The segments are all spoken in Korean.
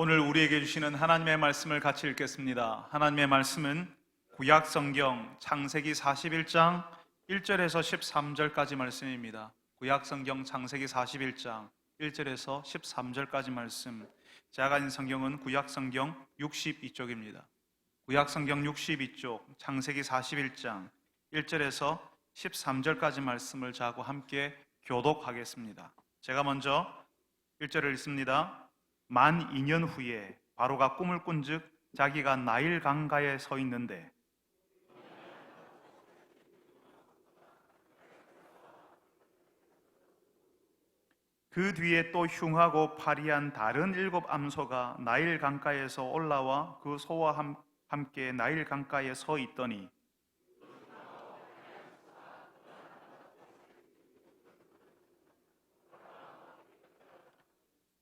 오늘 우리에게 주시는 하나님의 말씀을 같이 읽겠습니다. 하나님의 말씀은 구약 성경 창세기 41장 1절에서 13절까지 말씀입니다. 구약 성경 창세기 41장 1절에서 13절까지 말씀. 제가 가진 성경은 구약 성경 62쪽입니다. 구약 성경 62쪽 창세기 41장 1절에서 13절까지 말씀을 저하고 함께 교독하겠습니다. 제가 먼저 1절을 읽습니다. 만 2년 후에 바로가 꿈을 꾼즉 자기가 나일 강가에 서 있는데 그 뒤에 또 흉하고 파리한 다른 7 암소가 나일 강가에서 올라와 그 소와 함께 나일 강가에 서 있더니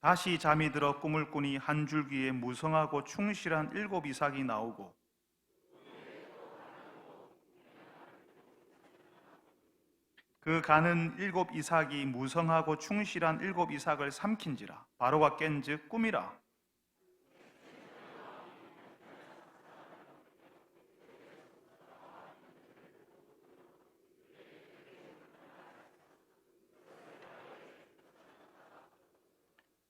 다시 잠이 들어 꿈을 꾸니 한 줄기에 무성하고 충실한 7 이삭이 나오고 그 가는 7 이삭이 무성하고 충실한 7 이삭을 삼킨지라. 바로가 깬즉 꿈이라.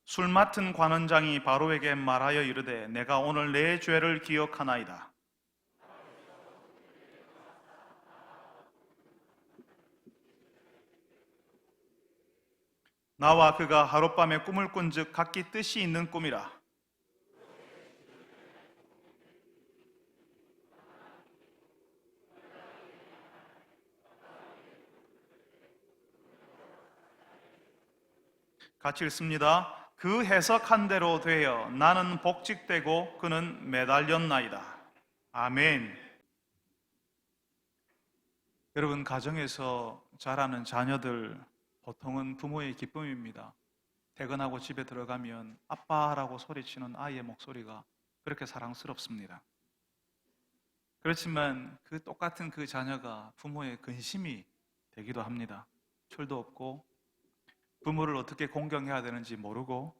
술 맡은 관원장이 바로에게 말하여 이르되 내가 오늘 내 죄를 기억하나이다. 나와 그가 하룻밤에 꿈을 꾼즉 각기 뜻이 있는 꿈이라. 같이 읽습니다. 그 해석한 대로 되어 나는 복직되고 그는 매달렸나이다. 아멘. 여러분, 가정에서 자라는 자녀들 보통은 부모의 기쁨입니다. 퇴근하고 집에 들어가면 아빠라고 소리치는 아이의 목소리가 그렇게 사랑스럽습니다. 그렇지만 그 똑같은 그 자녀가 부모의 근심이 되기도 합니다. 철도 없고 부모를 어떻게 공경해야 되는지 모르고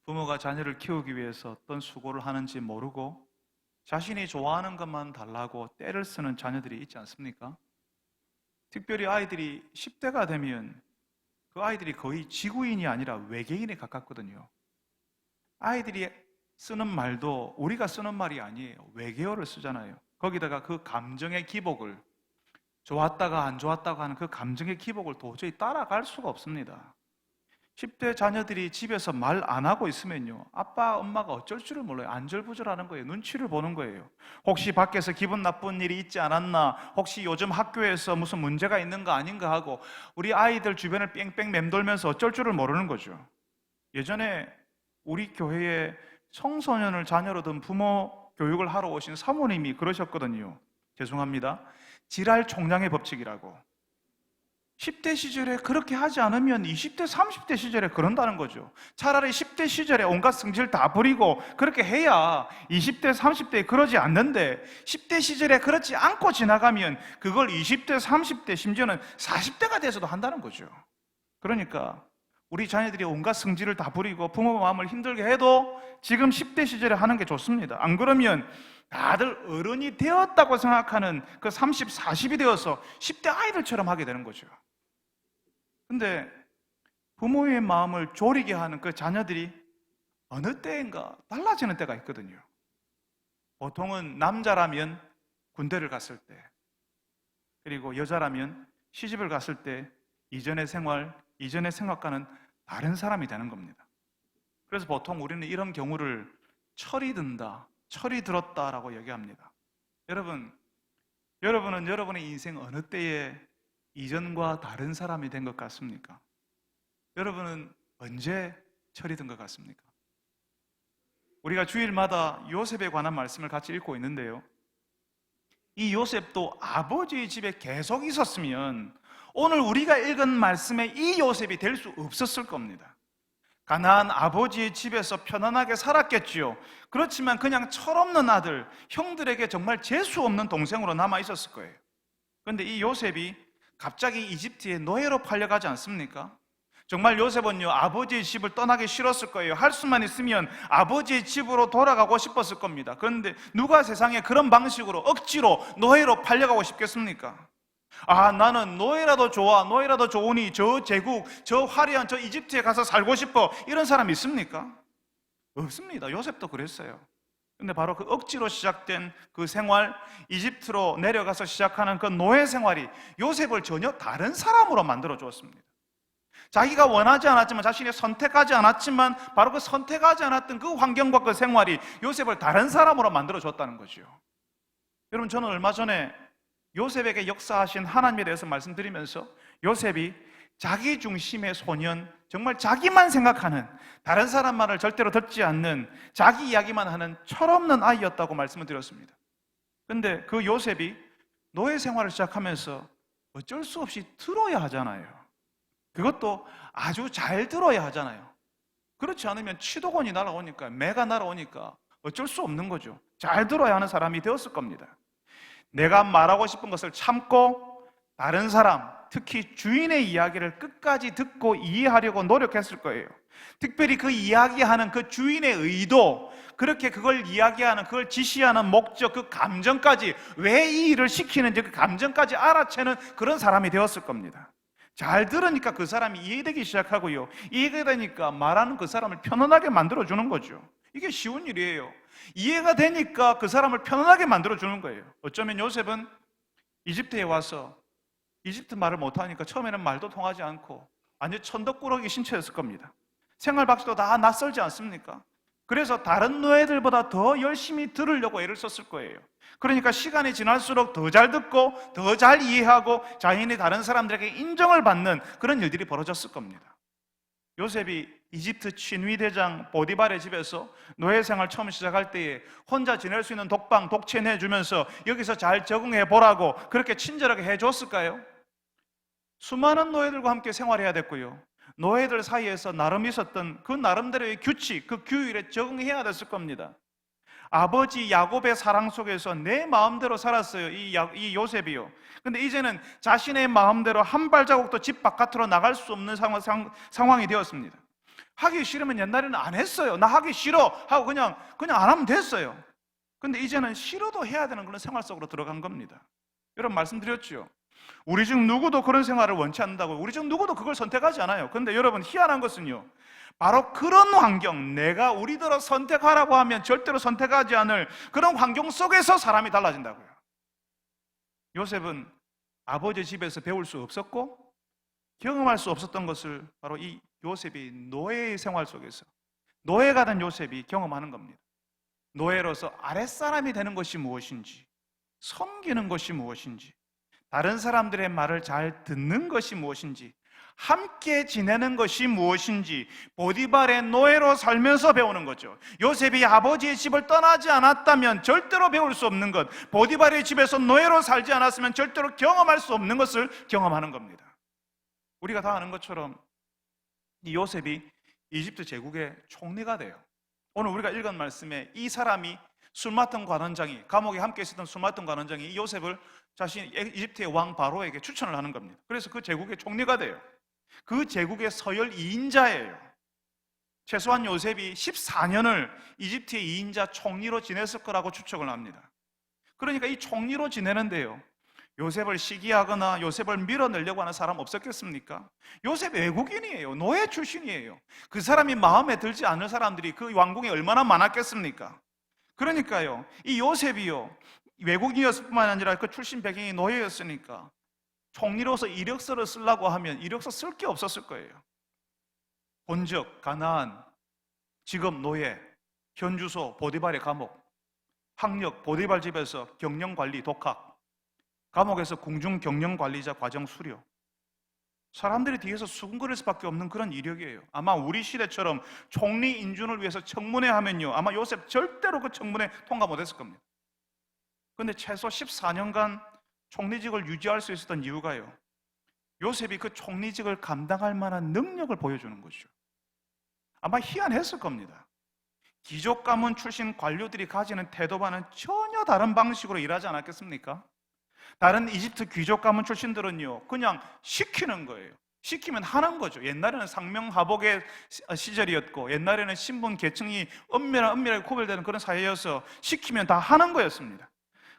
부모가 자녀를 키우기 위해서 어떤 수고를 하는지 모르고 자신이 좋아하는 것만 달라고 떼를 쓰는 자녀들이 있지 않습니까? 특별히 아이들이 10대가 되면 그 아이들이 거의 지구인이 아니라 외계인에 가깝거든요. 아이들이 쓰는 말도 우리가 쓰는 말이 아니에요. 외계어를 쓰잖아요. 거기다가 그 감정의 기복을, 좋았다가 안 좋았다고 하는 그 감정의 기복을 도저히 따라갈 수가 없습니다. 10대 자녀들이 집에서 말 안 하고 있으면요, 아빠, 엄마가 어쩔 줄을 몰라요. 안절부절하는 거예요. 눈치를 보는 거예요. 혹시 밖에서 기분 나쁜 일이 있지 않았나, 혹시 요즘 학교에서 무슨 문제가 있는 거 아닌가 하고 우리 아이들 주변을 뺑뺑 맴돌면서 어쩔 줄을 모르는 거죠. 예전에 우리 교회에 청소년을 자녀로 둔 부모 교육을 하러 오신 사모님이 그러셨거든요. 죄송합니다. 지랄 총량의 법칙이라고. 10대 시절에 그렇게 하지 않으면 20대, 30대 시절에 그런다는 거죠. 차라리 10대 시절에 온갖 성질 다 버리고 그렇게 해야 20대, 30대에 그러지 않는데 10대 시절에 그렇지 않고 지나가면 그걸 20대, 30대, 심지어는 40대가 돼서도 한다는 거죠. 그러니까 우리 자녀들이 온갖 성질을 다 부리고 부모 마음을 힘들게 해도 지금 10대 시절에 하는 게 좋습니다. 안 그러면 다들 어른이 되었다고 생각하는 그 30, 40이 되어서 10대 아이들처럼 하게 되는 거죠. 근데 부모의 마음을 졸이게 하는 그 자녀들이 어느 때인가 달라지는 때가 있거든요. 보통은 남자라면 군대를 갔을 때, 그리고 여자라면 시집을 갔을 때 이전의 생활, 이전의 생각과는 다른 사람이 되는 겁니다. 그래서 보통 우리는 이런 경우를 철이 든다, 철이 들었다라고 얘기합니다. 여러분은 여러분의 인생 어느 때에 이전과 다른 사람이 된 것 같습니까? 여러분은 언제 철이 든 것 같습니까? 우리가 주일마다 요셉에 관한 말씀을 같이 읽고 있는데요, 이 요셉도 아버지의 집에 계속 있었으면 오늘 우리가 읽은 말씀에 이 요셉이 될 수 없었을 겁니다. 가나안 아버지의 집에서 편안하게 살았겠지요. 그렇지만 그냥 철없는 아들, 형들에게 정말 재수 없는 동생으로 남아 있었을 거예요. 그런데 이 요셉이 갑자기 이집트에 노예로 팔려가지 않습니까? 정말 요셉은요, 아버지의 집을 떠나기 싫었을 거예요. 할 수만 있으면 아버지의 집으로 돌아가고 싶었을 겁니다. 그런데 누가 세상에 그런 방식으로 억지로 노예로 팔려가고 싶겠습니까? 아, 나는 노예라도 좋아, 노예라도 좋으니 저 제국, 저 화려한 저 이집트에 가서 살고 싶어, 이런 사람 있습니까? 없습니다. 요셉도 그랬어요. 근데 바로 그 억지로 시작된 그 생활, 이집트로 내려가서 시작하는 그 노예 생활이 요셉을 전혀 다른 사람으로 만들어 주었습니다. 자기가 원하지 않았지만, 자신이 선택하지 않았지만, 바로 그 선택하지 않았던 그 환경과 그 생활이 요셉을 다른 사람으로 만들어 줬다는 거죠. 여러분, 저는 얼마 전에 요셉에게 역사하신 하나님에 대해서 말씀드리면서 요셉이 자기 중심의 소년, 정말 자기만 생각하는, 다른 사람 말을 절대로 듣지 않는, 자기 이야기만 하는 철없는 아이였다고 말씀을 드렸습니다. 근데 그 요셉이 노예 생활을 시작하면서 어쩔 수 없이 들어야 하잖아요. 그것도 아주 잘 들어야 하잖아요. 그렇지 않으면 치도곤이 날아오니까, 매가 날아오니까 어쩔 수 없는 거죠. 잘 들어야 하는 사람이 되었을 겁니다. 내가 말하고 싶은 것을 참고 다른 사람, 특히 주인의 이야기를 끝까지 듣고 이해하려고 노력했을 거예요. 특별히 그 이야기하는 그 주인의 의도, 그렇게 그걸 이야기하는, 그걸 지시하는 목적, 그 감정까지, 왜 이 일을 시키는지 그 감정까지 알아채는 그런 사람이 되었을 겁니다. 잘 들으니까 그 사람이 이해되기 시작하고요, 이해가 되니까 말하는 그 사람을 편안하게 만들어주는 거죠. 이게 쉬운 일이에요. 이해가 되니까 그 사람을 편안하게 만들어주는 거예요. 어쩌면 요셉은 이집트에 와서 이집트 말을 못하니까 처음에는 말도 통하지 않고 완전 천덕꾸러기 신체였을 겁니다. 생활 방식도 다 낯설지 않습니까? 그래서 다른 노예들보다 더 열심히 들으려고 애를 썼을 거예요. 그러니까 시간이 지날수록 더 잘 듣고 더 잘 이해하고 자신이 다른 사람들에게 인정을 받는 그런 일들이 벌어졌을 겁니다. 요셉이 이집트 친위대장 보디발의 집에서 노예 생활 처음 시작할 때에 혼자 지낼 수 있는 독방, 독채 내주면서 여기서 잘 적응해 보라고 그렇게 친절하게 해줬을까요? 수많은 노예들과 함께 생활해야 됐고요, 노예들 사이에서 나름 있었던 그 나름대로의 규칙, 그 규율에 적응해야 됐을 겁니다. 아버지 야곱의 사랑 속에서 내 마음대로 살았어요, 이 요셉이요. 근데 이제는 자신의 마음대로 한 발자국도 집 바깥으로 나갈 수 없는 상황이 되었습니다. 하기 싫으면 옛날에는 안 했어요. 나 하기 싫어 하고 그냥 안 하면 됐어요. 근데 이제는 싫어도 해야 되는 그런 생활 속으로 들어간 겁니다. 여러분, 말씀드렸죠. 우리 중 누구도 그런 생활을 원치 않는다고, 우리 중 누구도 그걸 선택하지 않아요. 근데 여러분, 희한한 것은요, 바로 그런 환경, 내가 우리들어 선택하라고 하면 절대로 선택하지 않을 그런 환경 속에서 사람이 달라진다고요. 요셉은 아버지 집에서 배울 수 없었고 경험할 수 없었던 것을 바로 이 요셉이 노예의 생활 속에서, 노예가 된 요셉이 경험하는 겁니다. 노예로서 아랫사람이 되는 것이 무엇인지, 섬기는 것이 무엇인지, 다른 사람들의 말을 잘 듣는 것이 무엇인지, 함께 지내는 것이 무엇인지 보디발의 노예로 살면서 배우는 거죠. 요셉이 아버지의 집을 떠나지 않았다면 절대로 배울 수 없는 것, 보디발의 집에서 노예로 살지 않았으면 절대로 경험할 수 없는 것을 경험하는 겁니다. 우리가 다 아는 것처럼 이 요셉이 이집트 제국의 총리가 돼요. 오늘 우리가 읽은 말씀에 이 사람이 술 맡은 관원장이, 감옥에 함께 있었던 술 맡은 관원장이 이 요셉을 자신 이집트의 왕 바로에게 추천을 하는 겁니다. 그래서 그 제국의 총리가 돼요. 그 제국의 서열 2인자예요. 최소한 요셉이 14년을 이집트의 2인자 총리로 지냈을 거라고 추측을 합니다. 그러니까 이 총리로 지내는데요, 요셉을 시기하거나 요셉을 밀어내려고 하는 사람 없었겠습니까? 요셉 외국인이에요. 노예 출신이에요. 그 사람이 마음에 들지 않을 사람들이 그 왕궁에 얼마나 많았겠습니까? 그러니까요, 이 요셉이요, 외국인이었을 뿐만 아니라 그 출신 배경이 노예였으니까 총리로서 이력서를 쓰려고 하면 이력서 쓸 게 없었을 거예요. 본적 가나안, 직업 노예, 현 주소 보디발의 감옥, 학력 보디발 집에서 경영관리 독학, 감옥에서 궁중 경영관리자 과정 수료. 사람들이 뒤에서 수군거릴 수밖에 없는 그런 이력이에요. 아마 우리 시대처럼 총리 인준을 위해서 청문회 하면요, 아마 요셉 절대로 그 청문회 통과 못했을 겁니다. 그런데 최소 14년간 총리직을 유지할 수 있었던 이유가요, 요셉이 그 총리직을 감당할 만한 능력을 보여주는 것이죠. 아마 희한했을 겁니다. 귀족 가문 출신 관료들이 가지는 태도와는 전혀 다른 방식으로 일하지 않았겠습니까? 다른 이집트 귀족 가문 출신들은요, 그냥 시키는 거예요. 시키면 하는 거죠. 옛날에는 상명하복의 시절이었고, 옛날에는 신분 계층이 엄밀하게 구별되는 그런 사회여서 시키면 다 하는 거였습니다.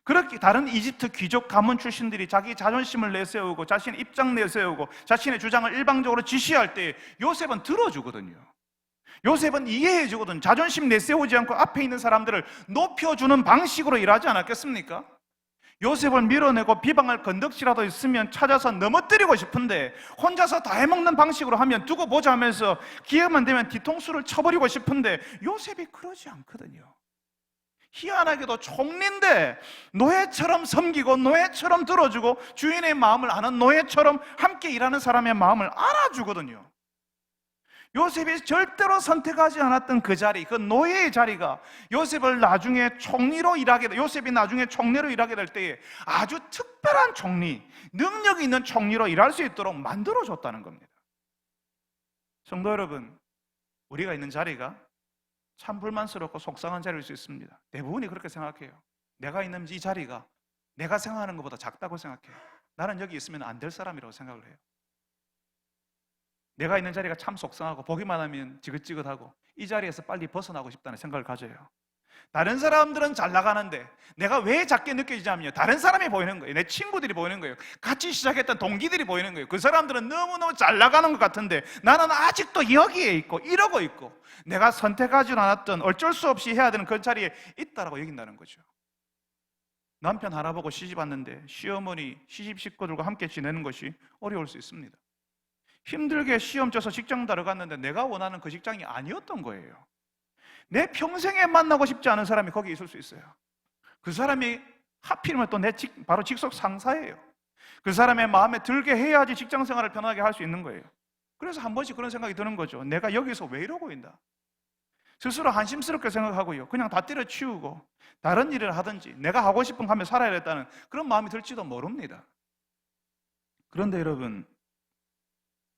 그렇게 다른 이집트 귀족 가문 출신들이 자기 자존심을 내세우고 자신의 입장 내세우고 자신의 주장을 일방적으로 지시할 때 요셉은 들어주거든요. 요셉은 이해해주거든요. 자존심 내세우지 않고 앞에 있는 사람들을 높여주는 방식으로 일하지 않았겠습니까? 요셉을 밀어내고 비방할 건덕지라도 있으면 찾아서 넘어뜨리고 싶은데 혼자서 다 해먹는 방식으로 하면 두고 보자 하면서 기회만 되면 뒤통수를 쳐버리고 싶은데 요셉이 그러지 않거든요. 희한하게도 총리인데 노예처럼 섬기고 노예처럼 들어주고 주인의 마음을 아는 노예처럼 함께 일하는 사람의 마음을 알아주거든요. 요셉이 절대로 선택하지 않았던 그 자리, 그 노예의 자리가 요셉을 나중에 총리로 요셉이 나중에 총리로 일하게 될 때에 아주 특별한 총리, 능력이 있는 총리로 일할 수 있도록 만들어줬다는 겁니다. 성도 여러분, 우리가 있는 자리가 참 불만스럽고 속상한 자리일 수 있습니다. 대부분이 그렇게 생각해요. 내가 있는 이 자리가 내가 생각하는 것보다 작다고 생각해요. 나는 여기 있으면 안 될 사람이라고 생각을 해요. 내가 있는 자리가 참 속상하고 보기만 하면 지긋지긋하고 이 자리에서 빨리 벗어나고 싶다는 생각을 가져요. 다른 사람들은 잘 나가는데 내가 왜 작게 느껴지냐면요, 다른 사람이 보이는 거예요. 내 친구들이 보이는 거예요. 같이 시작했던 동기들이 보이는 거예요. 그 사람들은 너무너무 잘 나가는 것 같은데 나는 아직도 여기에 있고 이러고 있고 내가 선택하지 않았던 어쩔 수 없이 해야 되는 그 자리에 있다라고 여긴다는 거죠. 남편 하나 보고 시집 왔는데 시어머니, 시집 식구들과 함께 지내는 것이 어려울 수 있습니다. 힘들게 시험 쳐서 직장 들어갔는데 내가 원하는 그 직장이 아니었던 거예요. 내 평생에 만나고 싶지 않은 사람이 거기 있을 수 있어요. 그 사람이 하필이면 또 바로 직속 상사예요. 그 사람의 마음에 들게 해야지 직장 생활을 편하게 할 수 있는 거예요. 그래서 한 번씩 그런 생각이 드는 거죠. 내가 여기서 왜 이러고 있나? 스스로 한심스럽게 생각하고요. 그냥 다 때려치우고 다른 일을 하든지 내가 하고 싶은 거 하며 살아야겠다는 그런 마음이 들지도 모릅니다. 그런데 여러분,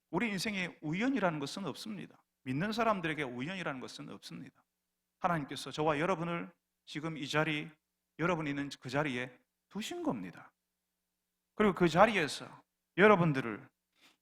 우리 인생에 우연이라는 것은 없습니다. 믿는 사람들에게 우연이라는 것은 없습니다. 하나님께서 저와 여러분을 지금 이 자리, 여러분이 있는 그 자리에 두신 겁니다. 그리고 그 자리에서 여러분들을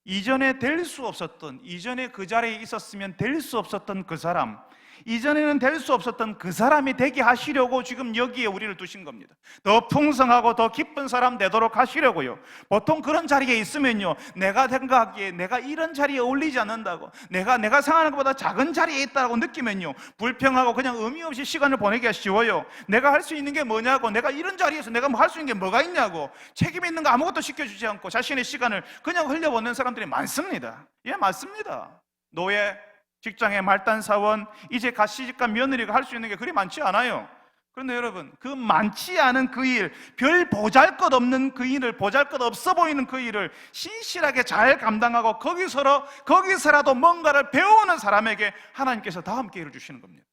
이전에 될 수 없었던, 이전에 그 자리에 있었으면 될 수 없었던 그 사람, 이전에는 될 수 없었던 그 사람이 되게 하시려고 지금 여기에 우리를 두신 겁니다. 더 풍성하고 더 기쁜 사람 되도록 하시려고요. 보통 그런 자리에 있으면요, 내가 생각하기에 내가 이런 자리에 어울리지 않는다고, 내가 생각하는 것보다 작은 자리에 있다고 느끼면요, 불평하고 그냥 의미 없이 시간을 보내기가 쉬워요. 내가 할 수 있는 게 뭐냐고, 내가 이런 자리에서 내가 뭐 할 수 있는 게 뭐가 있냐고, 책임 있는 거 아무것도 시켜주지 않고 자신의 시간을 그냥 흘려보내는 사람들이 많습니다. 예, 맞습니다. 노예, 직장의 말단 사원, 이제 갓 시집간 며느리가 할 수 있는 게 그리 많지 않아요. 그런데 여러분, 그 많지 않은 그 일, 별 보잘것없는 그 일을, 보잘것없어 보이는 그 일을 신실하게 잘 감당하고 거기서라도 뭔가를 배우는 사람에게 하나님께서 다음 기회를 주시는 겁니다.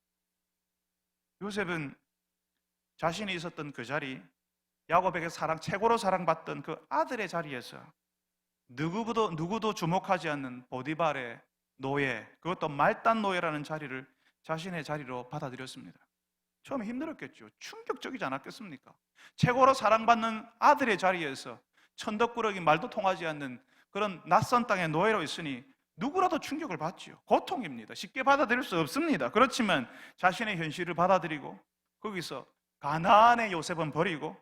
요셉은 자신이 있었던 그 자리, 야곱에게 최고로 사랑받던 그 아들의 자리에서 누구도 주목하지 않는 보디발의 노예, 그것도 말단 노예라는 자리를 자신의 자리로 받아들였습니다. 처음에 힘들었겠죠. 충격적이지 않았겠습니까? 최고로 사랑받는 아들의 자리에서 천덕꾸러기, 말도 통하지 않는 그런 낯선 땅의 노예로 있으니 누구라도 충격을 받지요. 고통입니다. 쉽게 받아들일 수 없습니다. 그렇지만 자신의 현실을 받아들이고 거기서 가나안의 요셉은 버리고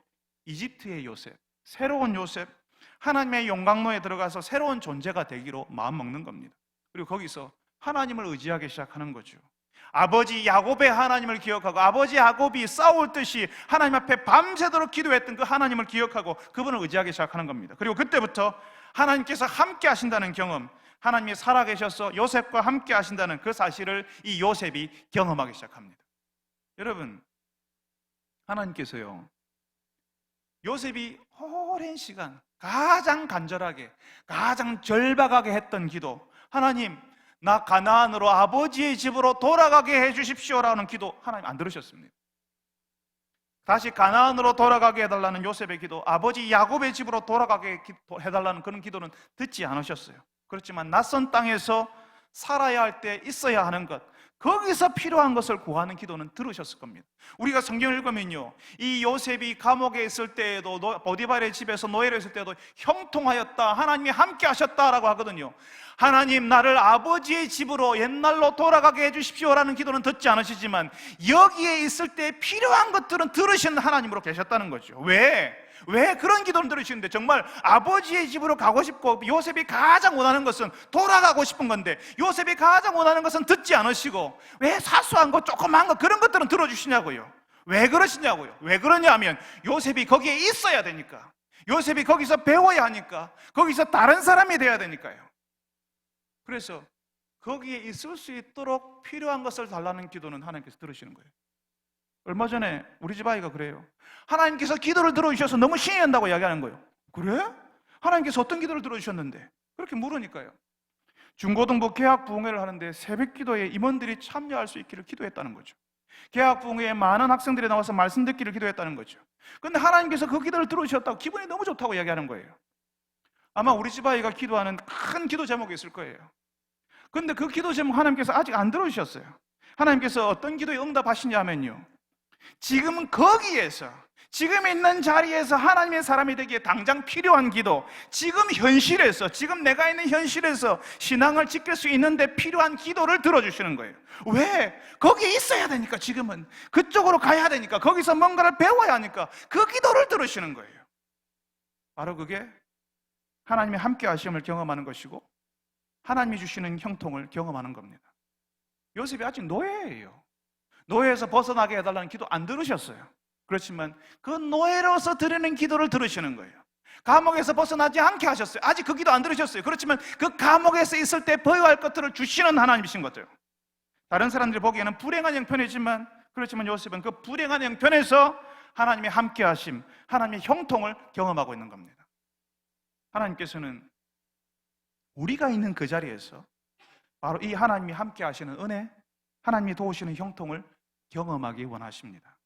이집트의 요셉, 새로운 요셉, 하나님의 영광로에 들어가서 새로운 존재가 되기로 마음먹는 겁니다. 그리고 거기서 하나님을 의지하기 시작하는 거죠. 아버지 야곱의 하나님을 기억하고 아버지 야곱이 싸울 듯이 하나님 앞에 밤새도록 기도했던 그 하나님을 기억하고 그분을 의지하기 시작하는 겁니다. 그리고 그때부터 하나님께서 함께 하신다는 경험, 하나님이 살아계셔서 요셉과 함께 하신다는 그 사실을 이 요셉이 경험하기 시작합니다. 여러분, 하나님께서요, 요셉이 오랜 시간 가장 간절하게, 가장 절박하게 했던 기도, 하나님, 나 가나안으로 아버지의 집으로 돌아가게 해주십시오라는 기도, 하나님 안 들으셨습니다. 다시 가나안으로 돌아가게 해달라는 요셉의 기도, 아버지 야곱의 집으로 돌아가게 해달라는 그런 기도는 듣지 않으셨어요. 그렇지만 낯선 땅에서 살아야 할 때 있어야 하는 것, 거기서 필요한 것을 구하는 기도는 들으셨을 겁니다. 우리가 성경을 읽으면요, 이 요셉이 감옥에 있을 때에도, 보디발의 집에서 노예로 있을 때도 형통하였다, 하나님이 함께 하셨다라고 하거든요. 하나님, 나를 아버지의 집으로 옛날로 돌아가게 해주십시오라는 기도는 듣지 않으시지만 여기에 있을 때 필요한 것들은 들으시는 하나님으로 계셨다는 거죠. 왜 그런 기도를 들으시는데, 정말 아버지의 집으로 가고 싶고 요셉이 가장 원하는 것은 돌아가고 싶은 건데, 요셉이 가장 원하는 것은 듣지 않으시고 왜 사소한 것, 조그만 것, 그런 것들은 들어주시냐고요. 왜 그러시냐고요. 왜 그러냐 하면 요셉이 거기에 있어야 되니까, 요셉이 거기서 배워야 하니까, 거기서 다른 사람이 돼야 되니까요. 그래서 거기에 있을 수 있도록 필요한 것을 달라는 기도는 하나님께서 들으시는 거예요. 얼마 전에 우리 집 아이가 그래요. 하나님께서 기도를 들어주셔서 너무 신이 난다고 이야기하는 거예요. 그래? 하나님께서 어떤 기도를 들어주셨는데? 그렇게 물으니까요, 중고등부 개학 부흥회를 하는데 새벽 기도에 임원들이 참여할 수 있기를 기도했다는 거죠. 개학 부흥회에 많은 학생들이 나와서 말씀 듣기를 기도했다는 거죠. 그런데 하나님께서 그 기도를 들어주셨다고 기분이 너무 좋다고 이야기하는 거예요. 아마 우리 집 아이가 기도하는 큰 기도 제목이 있을 거예요. 그런데 그 기도 제목 하나님께서 아직 안 들어주셨어요. 하나님께서 어떤 기도에 응답하시냐 하면요, 지금 거기에서, 지금 있는 자리에서 하나님의 사람이 되기에 당장 필요한 기도, 지금 현실에서, 지금 내가 있는 현실에서 신앙을 지킬 수 있는데 필요한 기도를 들어주시는 거예요. 왜? 거기에 있어야 되니까, 지금은 그쪽으로 가야 되니까, 거기서 뭔가를 배워야 하니까 그 기도를 들으시는 거예요. 바로 그게 하나님의 함께 하심을 경험하는 것이고 하나님이 주시는 형통을 경험하는 겁니다. 요셉이 아직 노예예요. 노예에서 벗어나게 해달라는 기도 안 들으셨어요. 그렇지만 그 노예로서 드리는 기도를 들으시는 거예요. 감옥에서 벗어나지 않게 하셨어요. 아직 그 기도 안 들으셨어요. 그렇지만 그 감옥에서 있을 때 보여야 할 것들을 주시는 하나님이신 거죠. 다른 사람들이 보기에는 불행한 형편이지만, 그렇지만 요셉은 그 불행한 형편에서 하나님의 함께 하심, 하나님의 형통을 경험하고 있는 겁니다. 하나님께서는 우리가 있는 그 자리에서 바로 이 하나님이 함께 하시는 은혜, 하나님이 도우시는 형통을 경험하기 원하십니다.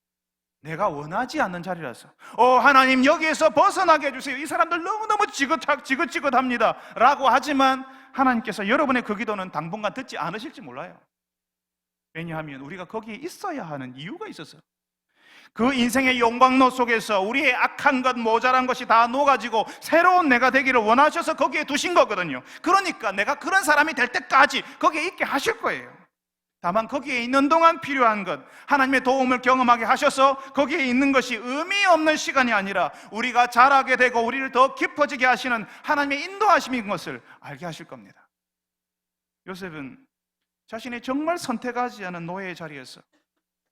내가 원하지 않는 자리라서 하나님 여기에서 벗어나게 해주세요, 이 사람들 너무너무 지긋지긋합니다 라고 하지만 하나님께서 여러분의 그 기도는 당분간 듣지 않으실지 몰라요. 왜냐하면 우리가 거기에 있어야 하는 이유가 있어서, 그 인생의 용광로 속에서 우리의 악한 것, 모자란 것이 다 녹아지고 새로운 내가 되기를 원하셔서 거기에 두신 거거든요. 그러니까 내가 그런 사람이 될 때까지 거기에 있게 하실 거예요. 다만 거기에 있는 동안 필요한 것, 하나님의 도움을 경험하게 하셔서 거기에 있는 것이 의미 없는 시간이 아니라 우리가 자라게 되고 우리를 더 깊어지게 하시는 하나님의 인도하심인 것을 알게 하실 겁니다. 요셉은 자신이 정말 선택하지 않은 노예의 자리에서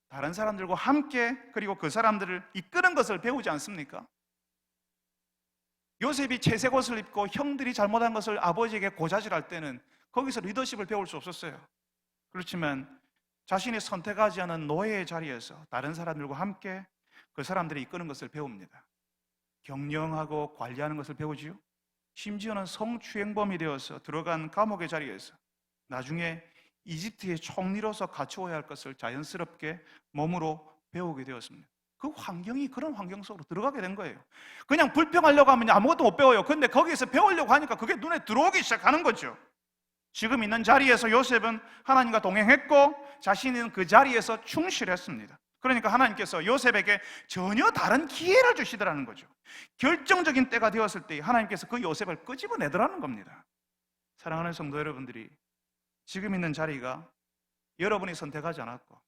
다른 사람들과 함께, 그리고 그 사람들을 이끄는 것을 배우지 않습니까? 요셉이 채색 옷을 입고 형들이 잘못한 것을 아버지에게 고자질할 때는 거기서 리더십을 배울 수 없었어요. 그렇지만 자신이 선택하지 않은 노예의 자리에서 다른 사람들과 함께 그 사람들이 이끄는 것을 배웁니다. 경영하고 관리하는 것을 배우지요. 심지어는 성추행범이 되어서 들어간 감옥의 자리에서 나중에 이집트의 총리로서 갖추어야 할 것을 자연스럽게 몸으로 배우게 되었습니다. 그 환경이 그런 환경 속으로 들어가게 된 거예요. 그냥 불평하려고 하면 아무것도 못 배워요. 근데 거기에서 배우려고 하니까 그게 눈에 들어오기 시작하는 거죠. 지금 있는 자리에서 요셉은 하나님과 동행했고 자신은 그 자리에서 충실했습니다. 그러니까 하나님께서 요셉에게 전혀 다른 기회를 주시더라는 거죠. 결정적인 때가 되었을 때 하나님께서 그 요셉을 끄집어내더라는 겁니다. 사랑하는 성도 여러분들이, 지금 있는 자리가 여러분이 선택하지 않았고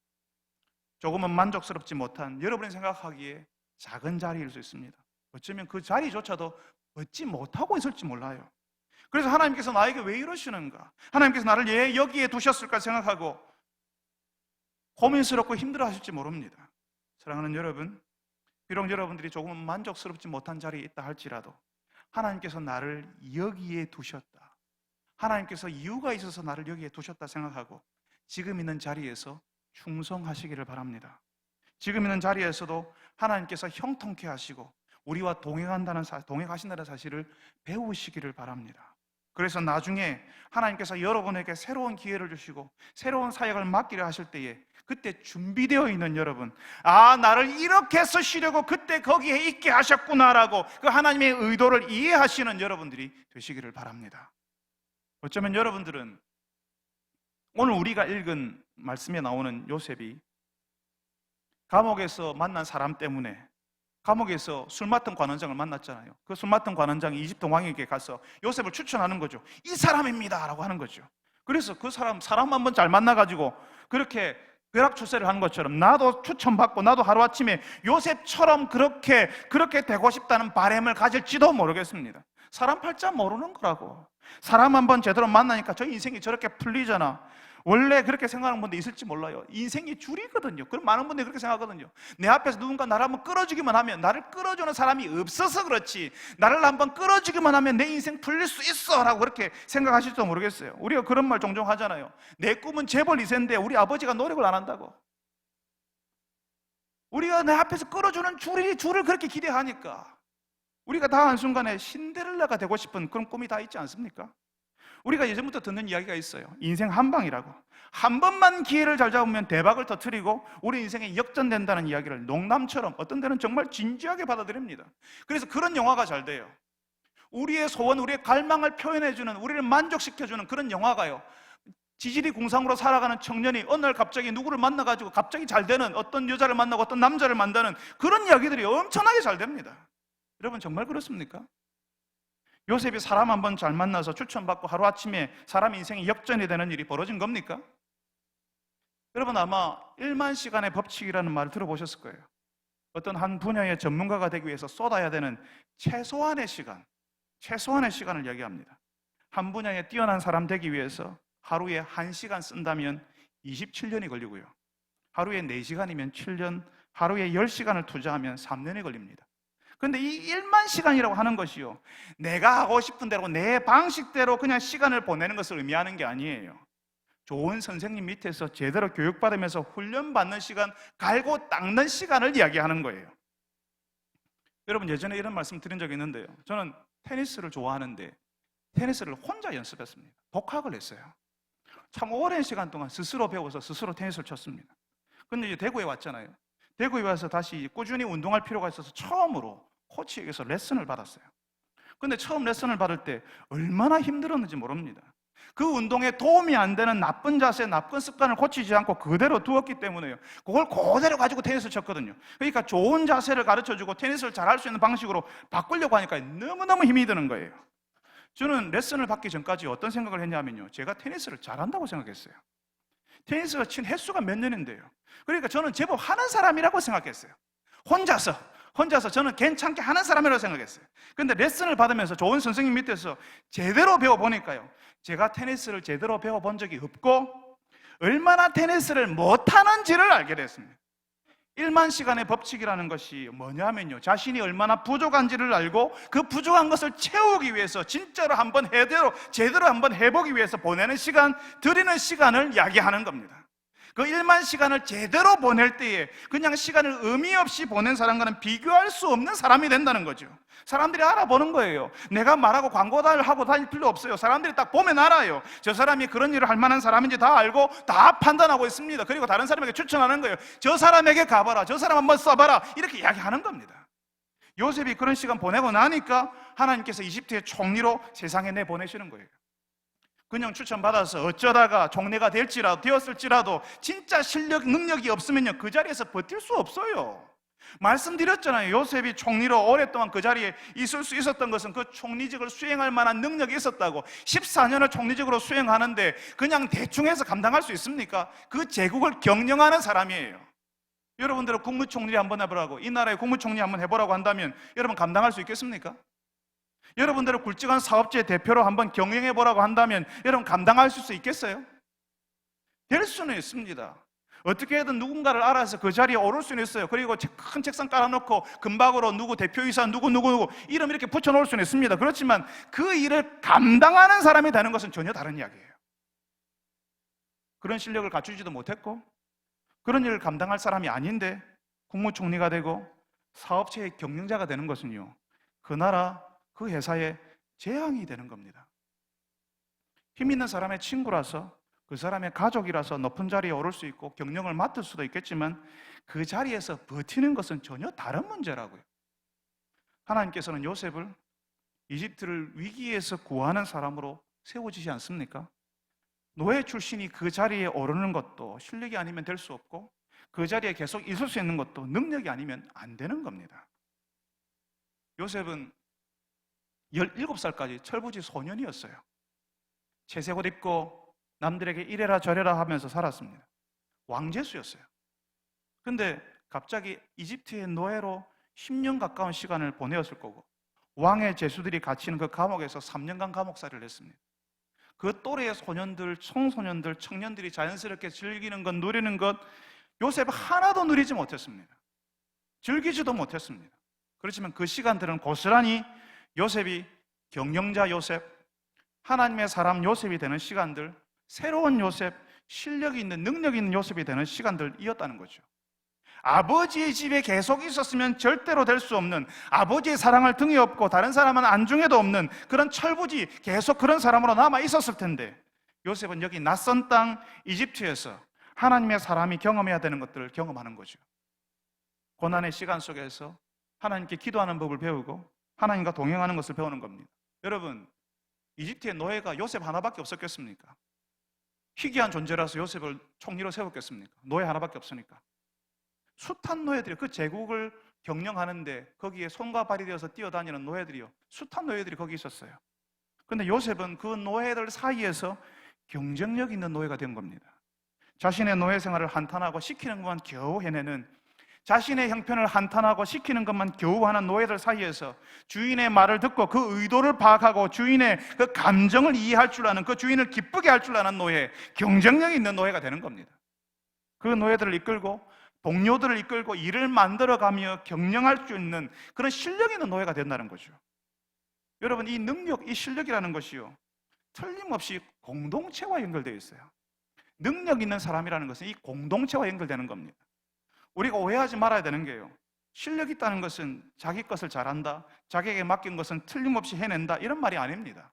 조금은 만족스럽지 못한, 여러분이 생각하기에 작은 자리일 수 있습니다. 어쩌면 그 자리조차도 얻지 못하고 있을지 몰라요. 그래서 하나님께서 나에게 왜 이러시는가, 하나님께서 나를 왜 여기에 두셨을까 생각하고 고민스럽고 힘들어하실지 모릅니다. 사랑하는 여러분, 비록 여러분들이 조금은 만족스럽지 못한 자리에 있다 할지라도 하나님께서 나를 여기에 두셨다, 하나님께서 이유가 있어서 나를 여기에 두셨다 생각하고 지금 있는 자리에서 충성하시기를 바랍니다. 지금 있는 자리에서도 하나님께서 형통케 하시고 우리와 동행하신다는 사실을 배우시기를 바랍니다. 그래서 나중에 하나님께서 여러분에게 새로운 기회를 주시고 새로운 사역을 맡기려 하실 때에 그때 준비되어 있는 여러분, 나를 이렇게 쓰시려고 그때 거기에 있게 하셨구나라고 그 하나님의 의도를 이해하시는 여러분들이 되시기를 바랍니다. 어쩌면 여러분들은 오늘 우리가 읽은 말씀에 나오는 요셉이 감옥에서 만난 사람 때문에 감옥에서 술 맡은 관원장을 만났잖아요. 그 술 맡은 관원장이 이집트 왕에게 가서 요셉을 추천하는 거죠. 이 사람입니다 라고 하는 거죠. 그래서 그 사람 한번 잘 만나가지고 그렇게 벼락출세를 하는 것처럼 나도 추천받고 나도 하루아침에 요셉처럼 그렇게 되고 싶다는 바람을 가질지도 모르겠습니다. 사람 팔자 모르는 거라고. 사람 한번 제대로 만나니까 저 인생이 저렇게 풀리잖아. 원래 그렇게 생각하는 분들 있을지 몰라요. 인생이 줄이거든요. 그럼 많은 분들이 그렇게 생각하거든요. 내 앞에서 누군가 나를 한번 끌어주기만 하면, 나를 끌어주는 사람이 없어서 그렇지, 나를 한번 끌어주기만 하면 내 인생 풀릴 수 있어 라고 그렇게 생각하실지도 모르겠어요. 우리가 그런 말 종종 하잖아요. 내 꿈은 재벌 2세인데 우리 아버지가 노력을 안 한다고. 우리가 내 앞에서 끌어주는 줄을 그렇게 기대하니까 우리가 다 한순간에 신데렐라가 되고 싶은 그런 꿈이 다 있지 않습니까? 우리가 예전부터 듣는 이야기가 있어요. 인생 한방이라고. 한 번만 기회를 잘 잡으면 대박을 터뜨리고 우리 인생에 역전된다는 이야기를 농담처럼 어떤 데는 정말 진지하게 받아들입니다. 그래서 그런 영화가 잘 돼요. 우리의 소원, 우리의 갈망을 표현해주는, 우리를 만족시켜주는 그런 영화가요, 지질이 궁상으로 살아가는 청년이 어느 날 갑자기 누구를 만나가지고 갑자기 잘 되는, 어떤 여자를 만나고 어떤 남자를 만나는 그런 이야기들이 엄청나게 잘 됩니다. 여러분 정말 그렇습니까? 요셉이 사람 한번 잘 만나서 추천받고 하루아침에 사람 인생이 역전이 되는 일이 벌어진 겁니까? 여러분 아마 1만 시간의 법칙이라는 말을 들어보셨을 거예요. 어떤 한 분야의 전문가가 되기 위해서 쏟아야 되는 최소한의 시간을 이야기합니다. 한 분야에 뛰어난 사람 되기 위해서 하루에 1시간 쓴다면 27년이 걸리고요, 하루에 4시간이면 7년, 하루에 10시간을 투자하면 3년이 걸립니다. 그런데 이 1만 시간이라고 하는 것이요, 내가 하고 싶은 대로 내 방식대로 그냥 시간을 보내는 것을 의미하는 게 아니에요. 좋은 선생님 밑에서 제대로 교육받으면서 훈련받는 시간, 갈고 닦는 시간을 이야기하는 거예요. 여러분 예전에 이런 말씀 드린 적이 있는데요, 저는 테니스를 좋아하는데 테니스를 혼자 연습했습니다. 독학을 했어요. 참 오랜 시간 동안 스스로 배워서 스스로 테니스를 쳤습니다. 근데 이제 대구에 왔잖아요. 대구에 와서 다시 꾸준히 운동할 필요가 있어서 처음으로 코치에게서 레슨을 받았어요. 근데 처음 레슨을 받을 때 얼마나 힘들었는지 모릅니다. 그 운동에 도움이 안 되는 나쁜 자세, 나쁜 습관을 고치지 않고 그대로 두었기 때문에요, 그걸 그대로 가지고 테니스를 쳤거든요. 그러니까 좋은 자세를 가르쳐주고 테니스를 잘할 수 있는 방식으로 바꾸려고 하니까 너무너무 힘이 드는 거예요. 저는 레슨을 받기 전까지 어떤 생각을 했냐면요, 제가 테니스를 잘한다고 생각했어요. 테니스가 친 횟수가 몇 년인데요. 그러니까 저는 제법 하는 사람이라고 생각했어요. 혼자서 저는 괜찮게 하는 사람이라고 생각했어요. 그런데 레슨을 받으면서 좋은 선생님 밑에서 제대로 배워보니까요, 제가 테니스를 제대로 배워본 적이 없고 얼마나 테니스를 못하는지를 알게 됐습니다. 1만 시간의 법칙이라는 것이 뭐냐면요, 자신이 얼마나 부족한지를 알고 그 부족한 것을 채우기 위해서 진짜로 한번 제대로 한번 해보기 위해서 보내는 시간, 드리는 시간을 이야기하는 겁니다. 그 1만 시간을 제대로 보낼 때에 그냥 시간을 의미 없이 보낸 사람과는 비교할 수 없는 사람이 된다는 거죠. 사람들이 알아보는 거예요. 내가 말하고 광고를 하고 다닐 필요 없어요. 사람들이 딱 보면 알아요. 저 사람이 그런 일을 할 만한 사람인지 다 알고 다 판단하고 있습니다. 그리고 다른 사람에게 추천하는 거예요. 저 사람에게 가봐라, 저 사람 한번 써봐라, 이렇게 이야기하는 겁니다. 요셉이 그런 시간 보내고 나니까 하나님께서 이집트의 총리로 세상에 내보내시는 거예요. 그냥 추천받아서 어쩌다가 총리가 되었을지라도 진짜 실력, 능력이 없으면요, 그 자리에서 버틸 수 없어요. 말씀드렸잖아요. 요셉이 총리로 오랫동안 그 자리에 있을 수 있었던 것은 그 총리직을 수행할 만한 능력이 있었다고. 14년을 총리직으로 수행하는데 그냥 대충 해서 감당할 수 있습니까? 그 제국을 경영하는 사람이에요. 여러분들은 국무총리 한번 해보라고, 이 나라의 국무총리 한번 해보라고 한다면 여러분 감당할 수 있겠습니까? 여러분들을 굵직한 사업체의 대표로 한번 경영해보라고 한다면 여러분 감당할 수 있겠어요? 될 수는 있습니다. 어떻게든 누군가를 알아서 그 자리에 오를 수는 있어요. 그리고 큰 책상 깔아놓고 금박으로 누구 대표이사 누구 이름 이렇게 붙여놓을 수는 있습니다. 그렇지만 그 일을 감당하는 사람이 되는 것은 전혀 다른 이야기예요. 그런 실력을 갖추지도 못했고 그런 일을 감당할 사람이 아닌데 국무총리가 되고 사업체의 경영자가 되는 것은요, 그 나라, 그 회사의 재앙이 되는 겁니다. 힘 있는 사람의 친구라서, 그 사람의 가족이라서 높은 자리에 오를 수 있고 경영을 맡을 수도 있겠지만 그 자리에서 버티는 것은 전혀 다른 문제라고요. 하나님께서는 요셉을 이집트를 위기에서 구하는 사람으로 세워주지 않습니까? 노예 출신이 그 자리에 오르는 것도 실력이 아니면 될 수 없고, 그 자리에 계속 있을 수 있는 것도 능력이 아니면 안 되는 겁니다. 요셉은 17살까지 철부지 소년이었어요. 채색옷 입고 남들에게 이래라 저래라 하면서 살았습니다. 왕제수였어요. 근데 갑자기 이집트의 노예로 10년 가까운 시간을 보내었을 거고, 왕의 제수들이 갇히는 그 감옥에서 3년간 감옥살이를 했습니다. 그 또래의 소년들, 청소년들, 청년들이 자연스럽게 즐기는 것, 누리는 것, 요셉 하나도 누리지 못했습니다. 즐기지도 못했습니다. 그렇지만 그 시간들은 고스란히 요셉이 경영자 요셉, 하나님의 사람 요셉이 되는 시간들, 새로운 요셉, 실력이 있는, 능력이 있는 요셉이 되는 시간들이었다는 거죠. 아버지의 집에 계속 있었으면 절대로 될 수 없는, 아버지의 사랑을 등에 업고 다른 사람은 안중에도 없는 그런 철부지, 계속 그런 사람으로 남아 있었을 텐데, 요셉은 여기 낯선 땅 이집트에서 하나님의 사람이 경험해야 되는 것들을 경험하는 거죠. 고난의 시간 속에서 하나님께 기도하는 법을 배우고 하나님과 동행하는 것을 배우는 겁니다. 여러분, 이집트의 노예가 요셉 하나밖에 없었겠습니까? 희귀한 존재라서 요셉을 총리로 세웠겠습니까? 노예 하나밖에 없으니까. 숱한 노예들이, 그 제국을 경영하는데 거기에 손과 발이 되어서 뛰어다니는 노예들이요, 숱한 노예들이 거기 있었어요. 그런데 요셉은 그 노예들 사이에서 경쟁력 있는 노예가 된 겁니다. 자신의 노예 생활을 한탄하고 시키는 것만 겨우 해내는, 자신의 형편을 한탄하고 시키는 것만 겨우 하는 노예들 사이에서 주인의 말을 듣고 그 의도를 파악하고 주인의 그 감정을 이해할 줄 아는, 그 주인을 기쁘게 할 줄 아는 노예, 경쟁력 있는 노예가 되는 겁니다. 그 노예들을 이끌고 동료들을 이끌고 일을 만들어가며 경영할 수 있는 그런 실력 있는 노예가 된다는 거죠. 여러분, 이 능력, 이 실력이라는 것이요, 틀림없이 공동체와 연결되어 있어요. 능력 있는 사람이라는 것은 이 공동체와 연결되는 겁니다. 우리가 오해하지 말아야 되는 게요, 실력 있다는 것은 자기 것을 잘한다, 자기에게 맡긴 것은 틀림없이 해낸다, 이런 말이 아닙니다.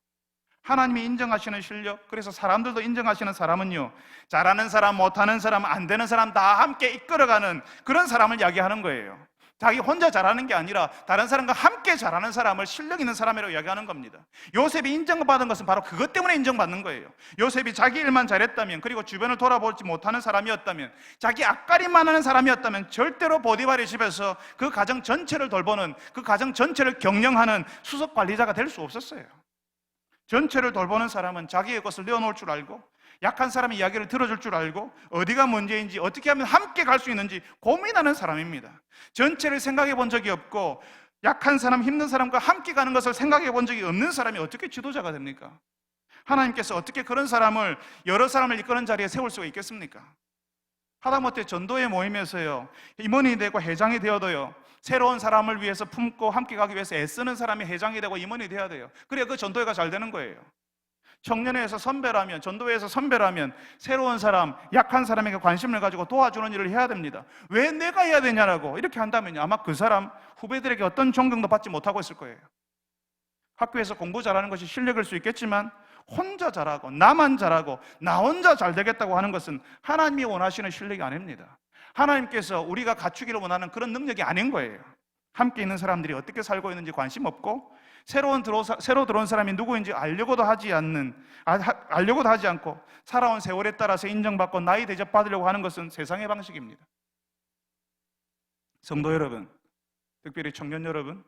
하나님이 인정하시는 실력, 그래서 사람들도 인정하시는 사람은요, 잘하는 사람, 못하는 사람, 안 되는 사람 다 함께 이끌어가는 그런 사람을 이야기하는 거예요. 자기 혼자 잘하는 게 아니라 다른 사람과 함께 잘하는 사람을 실력 있는 사람이라고 이야기하는 겁니다. 요셉이 인정받은 것은 바로 그것 때문에 인정받는 거예요. 요셉이 자기 일만 잘했다면, 그리고 주변을 돌아보지 못하는 사람이었다면, 자기 앞가림만 하는 사람이었다면 절대로 보디발의 집에서 그 가정 전체를 돌보는, 그 가정 전체를 경영하는 수석 관리자가 될 수 없었어요. 전체를 돌보는 사람은 자기의 것을 내어놓을 줄 알고, 약한 사람의 이야기를 들어줄 줄 알고, 어디가 문제인지, 어떻게 하면 함께 갈 수 있는지 고민하는 사람입니다. 전체를 생각해 본 적이 없고, 약한 사람, 힘든 사람과 함께 가는 것을 생각해 본 적이 없는 사람이 어떻게 지도자가 됩니까? 하나님께서 어떻게 그런 사람을, 여러 사람을 이끄는 자리에 세울 수가 있겠습니까? 하다못해 전도회 모임에서요, 임원이 되고 회장이 되어도요, 새로운 사람을 위해서 품고 함께 가기 위해서 애쓰는 사람이 회장이 되고 임원이 돼야 돼요. 그래야 그 전도회가 잘 되는 거예요. 청년회에서 선배라면, 전도회에서 선배라면 새로운 사람, 약한 사람에게 관심을 가지고 도와주는 일을 해야 됩니다. 왜 내가 해야 되냐라고 이렇게 한다면요, 아마 그 사람 후배들에게 어떤 존경도 받지 못하고 있을 거예요. 학교에서 공부 잘하는 것이 실력일 수 있겠지만, 혼자 잘하고 나만 잘하고 나 혼자 잘 되겠다고 하는 것은 하나님이 원하시는 실력이 아닙니다. 하나님께서 우리가 갖추기를 원하는 그런 능력이 아닌 거예요. 함께 있는 사람들이 어떻게 살고 있는지 관심 없고, 새로 들어온 사람이 누구인지 알려고도 하지 않고 살아온 세월에 따라서 인정받고 나이 대접받으려고 하는 것은 세상의 방식입니다. 성도 여러분, 특별히 청년 여러분,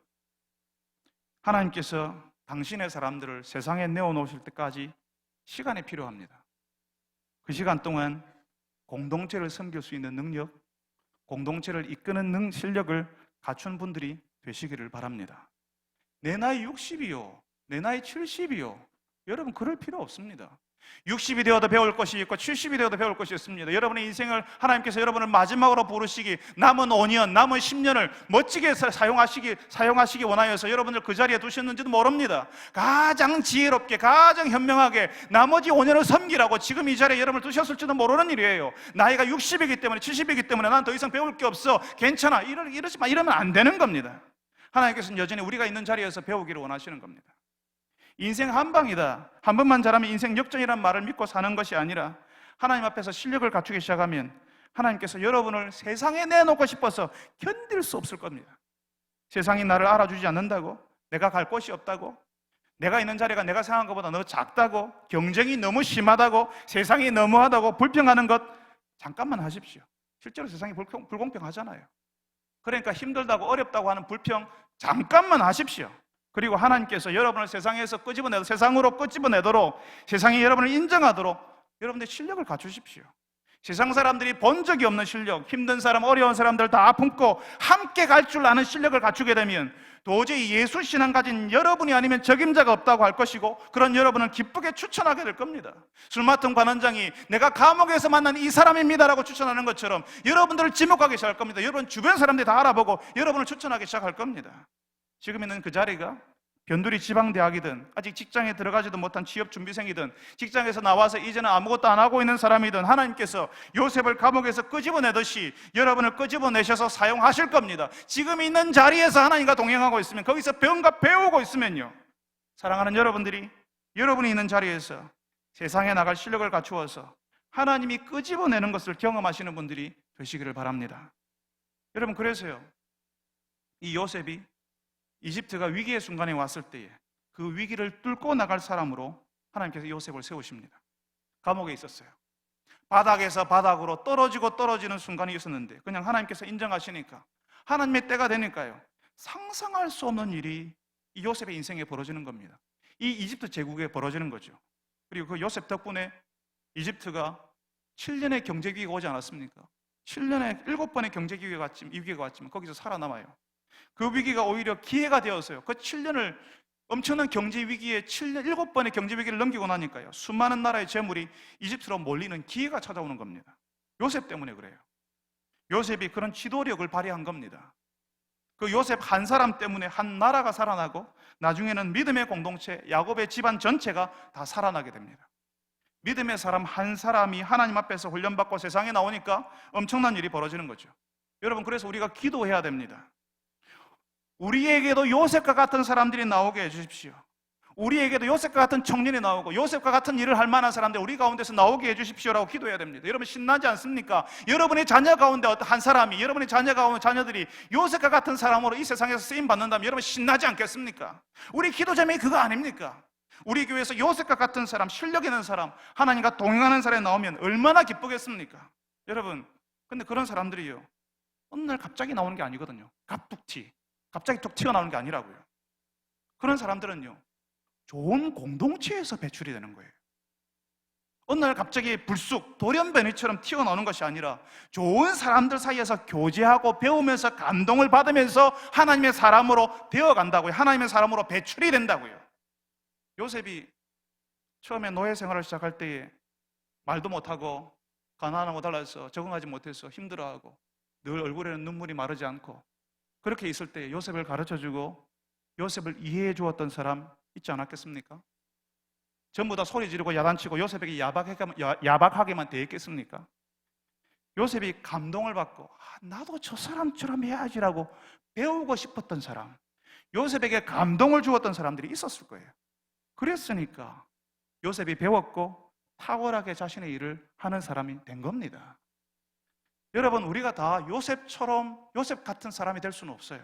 하나님께서 당신의 사람들을 세상에 내어놓으실 때까지 시간이 필요합니다. 그 시간 동안 공동체를 섬길 수 있는 능력, 공동체를 이끄는 실력을 갖춘 분들이 되시기를 바랍니다. 내 나이 60이요, 내 나이 70이요, 여러분 그럴 필요 없습니다. 60이 되어도 배울 것이 있고 70이 되어도 배울 것이 있습니다. 여러분의 인생을 하나님께서 여러분을 마지막으로 부르시기, 남은 5년, 남은 10년을 멋지게 사용하시기 원하여서 여러분을 그 자리에 두셨는지도 모릅니다. 가장 지혜롭게, 가장 현명하게 나머지 5년을 섬기라고 지금 이 자리에 여러분을 두셨을지도 모르는 일이에요. 나이가 60이기 때문에, 70이기 때문에 난 더 이상 배울 게 없어, 괜찮아, 이러면 안 되는 겁니다. 하나님께서는 여전히 우리가 있는 자리에서 배우기를 원하시는 겁니다. 인생 한 방이다, 한 번만 잘하면 인생 역전이라는 말을 믿고 사는 것이 아니라, 하나님 앞에서 실력을 갖추기 시작하면 하나님께서 여러분을 세상에 내놓고 싶어서 견딜 수 없을 겁니다. 세상이 나를 알아주지 않는다고, 내가 갈 곳이 없다고, 내가 있는 자리가 내가 생각한 것보다 너무 작다고, 경쟁이 너무 심하다고, 세상이 너무하다고 불평하는 것 잠깐만 하십시오. 실제로 세상이 불공평하잖아요. 그러니까 힘들다고 어렵다고 하는 불평 잠깐만 하십시오. 그리고 하나님께서 여러분을 세상에서 세상으로 끄집어내도록, 세상이 여러분을 인정하도록 여러분들 실력을 갖추십시오. 세상 사람들이 본 적이 없는 실력, 힘든 사람, 어려운 사람들 다 품고 함께 갈 줄 아는 실력을 갖추게 되면 도저히 예수 신앙 가진 여러분이 아니면 적임자가 없다고 할 것이고, 그런 여러분을 기쁘게 추천하게 될 겁니다. 술 맡은 관원장이 내가 감옥에서 만난 이 사람입니다라고 추천하는 것처럼 여러분들을 지목하기 시작할 겁니다. 여러분 주변 사람들이 다 알아보고 여러분을 추천하기 시작할 겁니다. 지금 있는 그 자리가 변두리 지방대학이든, 아직 직장에 들어가지도 못한 취업준비생이든, 직장에서 나와서 이제는 아무것도 안 하고 있는 사람이든, 하나님께서 요셉을 감옥에서 끄집어내듯이 여러분을 끄집어내셔서 사용하실 겁니다. 지금 있는 자리에서 하나님과 동행하고 있으면, 거기서 배우고 있으면요, 사랑하는 여러분들이 여러분이 있는 자리에서 세상에 나갈 실력을 갖추어서 하나님이 끄집어내는 것을 경험하시는 분들이 되시기를 바랍니다. 여러분, 그래서요, 이 요셉이 이집트가 위기의 순간에 왔을 때에 그 위기를 뚫고 나갈 사람으로 하나님께서 요셉을 세우십니다. 감옥에 있었어요. 바닥에서 바닥으로 떨어지는 순간이 있었는데, 그냥 하나님께서 인정하시니까, 하나님의 때가 되니까요, 상상할 수 없는 일이 이 요셉의 인생에 벌어지는 겁니다. 이 이집트 제국에 벌어지는 거죠. 그리고 그 요셉 덕분에 이집트가 7년의 경제위기가 오지 않았습니까? 7년에 7번의 경제위기가 왔지만 거기서 살아남아요. 그 위기가 오히려 기회가 되었어요. 그 7년을 엄청난 경제위기에 7번의 경제위기를 넘기고 나니까요, 수많은 나라의 재물이 이집트로 몰리는 기회가 찾아오는 겁니다. 요셉 때문에 그래요. 요셉이 그런 지도력을 발휘한 겁니다. 그 요셉 한 사람 때문에 한 나라가 살아나고, 나중에는 믿음의 공동체, 야곱의 집안 전체가 다 살아나게 됩니다. 믿음의 사람 한 사람이 하나님 앞에서 훈련받고 세상에 나오니까 엄청난 일이 벌어지는 거죠. 여러분, 그래서 우리가 기도해야 됩니다. 우리에게도 요셉과 같은 사람들이 나오게 해주십시오. 우리에게도 요셉과 같은 청년이 나오고 요셉과 같은 일을 할 만한 사람들 우리 가운데서 나오게 해주십시오라고 기도해야 됩니다. 여러분, 신나지 않습니까? 여러분의 자녀 가운데 어떤 한 사람이, 여러분의 자녀들이 요셉과 같은 사람으로 이 세상에서 쓰임 받는다면 여러분 신나지 않겠습니까? 우리 기도 제목이 그거 아닙니까? 우리 교회에서 요셉과 같은 사람, 실력 있는 사람, 하나님과 동행하는 사람이 나오면 얼마나 기쁘겠습니까? 여러분, 근데 그런 사람들이요, 어느 날 갑자기 나오는 게 아니거든요. 갑자기 툭 튀어나오는 게 아니라고요. 그런 사람들은요, 좋은 공동체에서 배출이 되는 거예요. 어느 날 갑자기 불쑥 돌연변이처럼 튀어나오는 것이 아니라 좋은 사람들 사이에서 교제하고 배우면서 감동을 받으면서 하나님의 사람으로 되어간다고요. 하나님의 사람으로 배출이 된다고요. 요셉이 처음에 노예 생활을 시작할 때에 말도 못하고 가난하고 달라서 적응하지 못해서 힘들어하고 늘 얼굴에는 눈물이 마르지 않고 그렇게 있을 때 요셉을 가르쳐주고 요셉을 이해해 주었던 사람 있지 않았겠습니까? 전부 다 소리 지르고 야단치고 요셉에게 야박하게만 대했겠습니까? 요셉이 감동을 받고 나도 저 사람처럼 해야지라고 배우고 싶었던 사람, 요셉에게 감동을 주었던 사람들이 있었을 거예요. 그랬으니까 요셉이 배웠고 탁월하게 자신의 일을 하는 사람이 된 겁니다. 여러분, 우리가 다 요셉 같은 사람이 될 수는 없어요.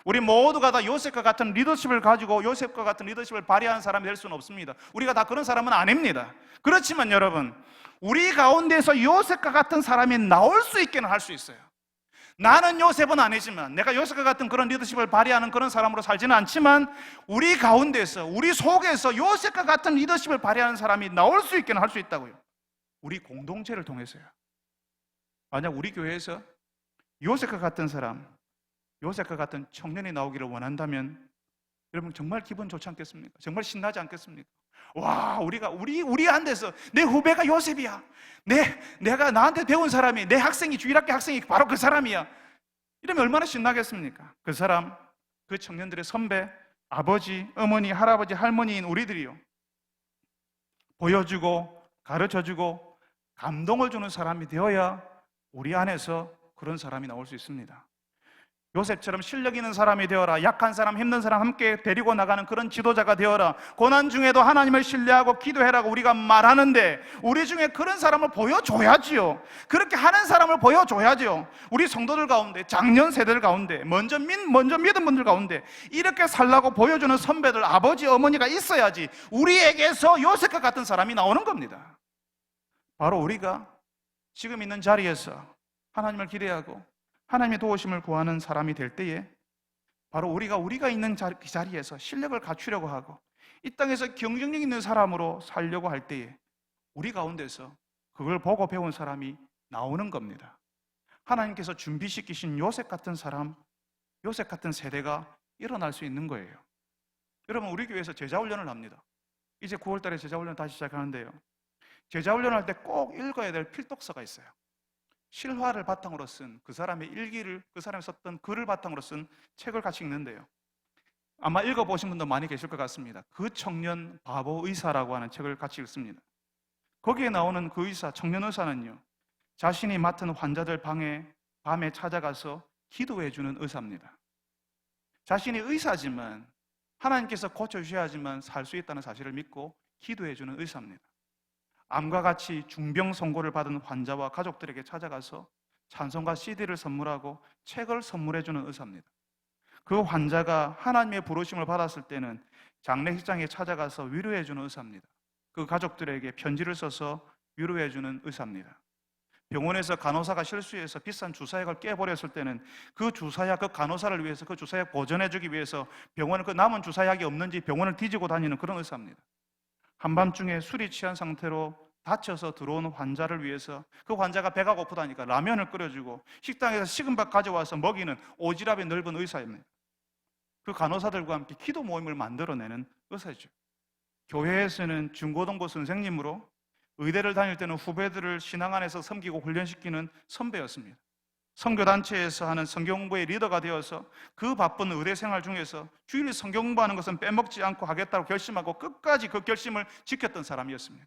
우리 모두가 다 요셉과 같은 리더십을 가지고 요셉과 같은 리더십을 발휘하는 사람이 될 수는 없습니다. 우리가 다 그런 사람은 아닙니다. 그렇지만 여러분, 우리 가운데서 요셉과 같은 사람이 나올 수 있게는 할 수 있어요. 나는 요셉은 아니지만, 내가 요셉과 같은 그런 리더십을 발휘하는 그런 사람으로 살지는 않지만, 우리 가운데서, 우리 속에서 요셉과 같은 리더십을 발휘하는 사람이 나올 수 있게는 할 수 있다고요. 우리 공동체를 통해서요. 만약 우리 교회에서 요셉과 같은 사람, 요셉과 같은 청년이 나오기를 원한다면 여러분 정말 기분 좋지 않겠습니까? 정말 신나지 않겠습니까? 와, 우리 안에서 내 후배가 요셉이야. 내가 나한테 배운 사람이, 내 학생이, 주일학교 학생이 바로 그 사람이야. 이러면 얼마나 신나겠습니까? 그 사람, 그 청년들의 선배, 아버지, 어머니, 할아버지, 할머니인 우리들이요, 보여주고 가르쳐주고 감동을 주는 사람이 되어야 우리 안에서 그런 사람이 나올 수 있습니다. 요셉처럼 실력 있는 사람이 되어라. 약한 사람, 힘든 사람 함께 데리고 나가는 그런 지도자가 되어라. 고난 중에도 하나님을 신뢰하고 기도해라고 우리가 말하는데 우리 중에 그런 사람을 보여줘야지요. 그렇게 하는 사람을 보여줘야죠. 우리 성도들 가운데, 작년 세대들 가운데, 먼저 믿은 분들 가운데 이렇게 살라고 보여주는 선배들, 아버지, 어머니가 있어야지 우리에게서 요셉과 같은 사람이 나오는 겁니다. 바로 우리가 지금 있는 자리에서 하나님을 기대하고 하나님의 도우심을 구하는 사람이 될 때에 바로 우리가 있는 자리에서 실력을 갖추려고 하고 이 땅에서 경쟁력 있는 사람으로 살려고 할 때에 우리 가운데서 그걸 보고 배운 사람이 나오는 겁니다. 하나님께서 준비시키신 요셉 같은 사람, 요셉 같은 세대가 일어날 수 있는 거예요. 여러분, 우리 교회에서 제자훈련을 합니다. 이제 9월 달에 제자훈련 다시 시작하는데요. 제자훈련할 때 꼭 읽어야 될 필독서가 있어요. 실화를 바탕으로 쓴 그 사람의 일기를, 그 사람이 썼던 글을 바탕으로 쓴 책을 같이 읽는데요. 아마 읽어보신 분도 많이 계실 것 같습니다. 그 청년 바보 의사라고 하는 책을 같이 읽습니다. 거기에 나오는 그 의사, 청년 의사는요, 자신이 맡은 환자들 방에 밤에 찾아가서 기도해주는 의사입니다. 자신이 의사지만 하나님께서 고쳐주셔야지만 살 수 있다는 사실을 믿고 기도해주는 의사입니다. 암과 같이 중병선고를 받은 환자와 가족들에게 찾아가서 찬송가 CD를 선물하고 책을 선물해주는 의사입니다. 그 환자가 하나님의 부르심을 받았을 때는 장례식장에 찾아가서 위로해주는 의사입니다. 그 가족들에게 편지를 써서 위로해주는 의사입니다. 병원에서 간호사가 실수해서 비싼 주사약을 깨버렸을 때는 그 주사약, 그 간호사를 위해서 그 주사약 보존해주기 위해서 병원에 그 남은 주사약이 없는지 병원을 뒤지고 다니는 그런 의사입니다. 한밤중에 술이 취한 상태로 다쳐서 들어오는 환자를 위해서 그 환자가 배가 고프다니까 라면을 끓여주고 식당에서 식은 밥 가져와서 먹이는 오지랖이 넓은 의사입니다. 그 간호사들과 함께 기도 모임을 만들어내는 의사죠. 교회에서는 중고등부 선생님으로, 의대를 다닐 때는 후배들을 신앙 안에서 섬기고 훈련시키는 선배였습니다. 선교단체에서 하는 성경공부의 리더가 되어서 그 바쁜 의대 생활 중에서 주일 성경공부하는 것은 빼먹지 않고 하겠다고 결심하고 끝까지 그 결심을 지켰던 사람이었습니다.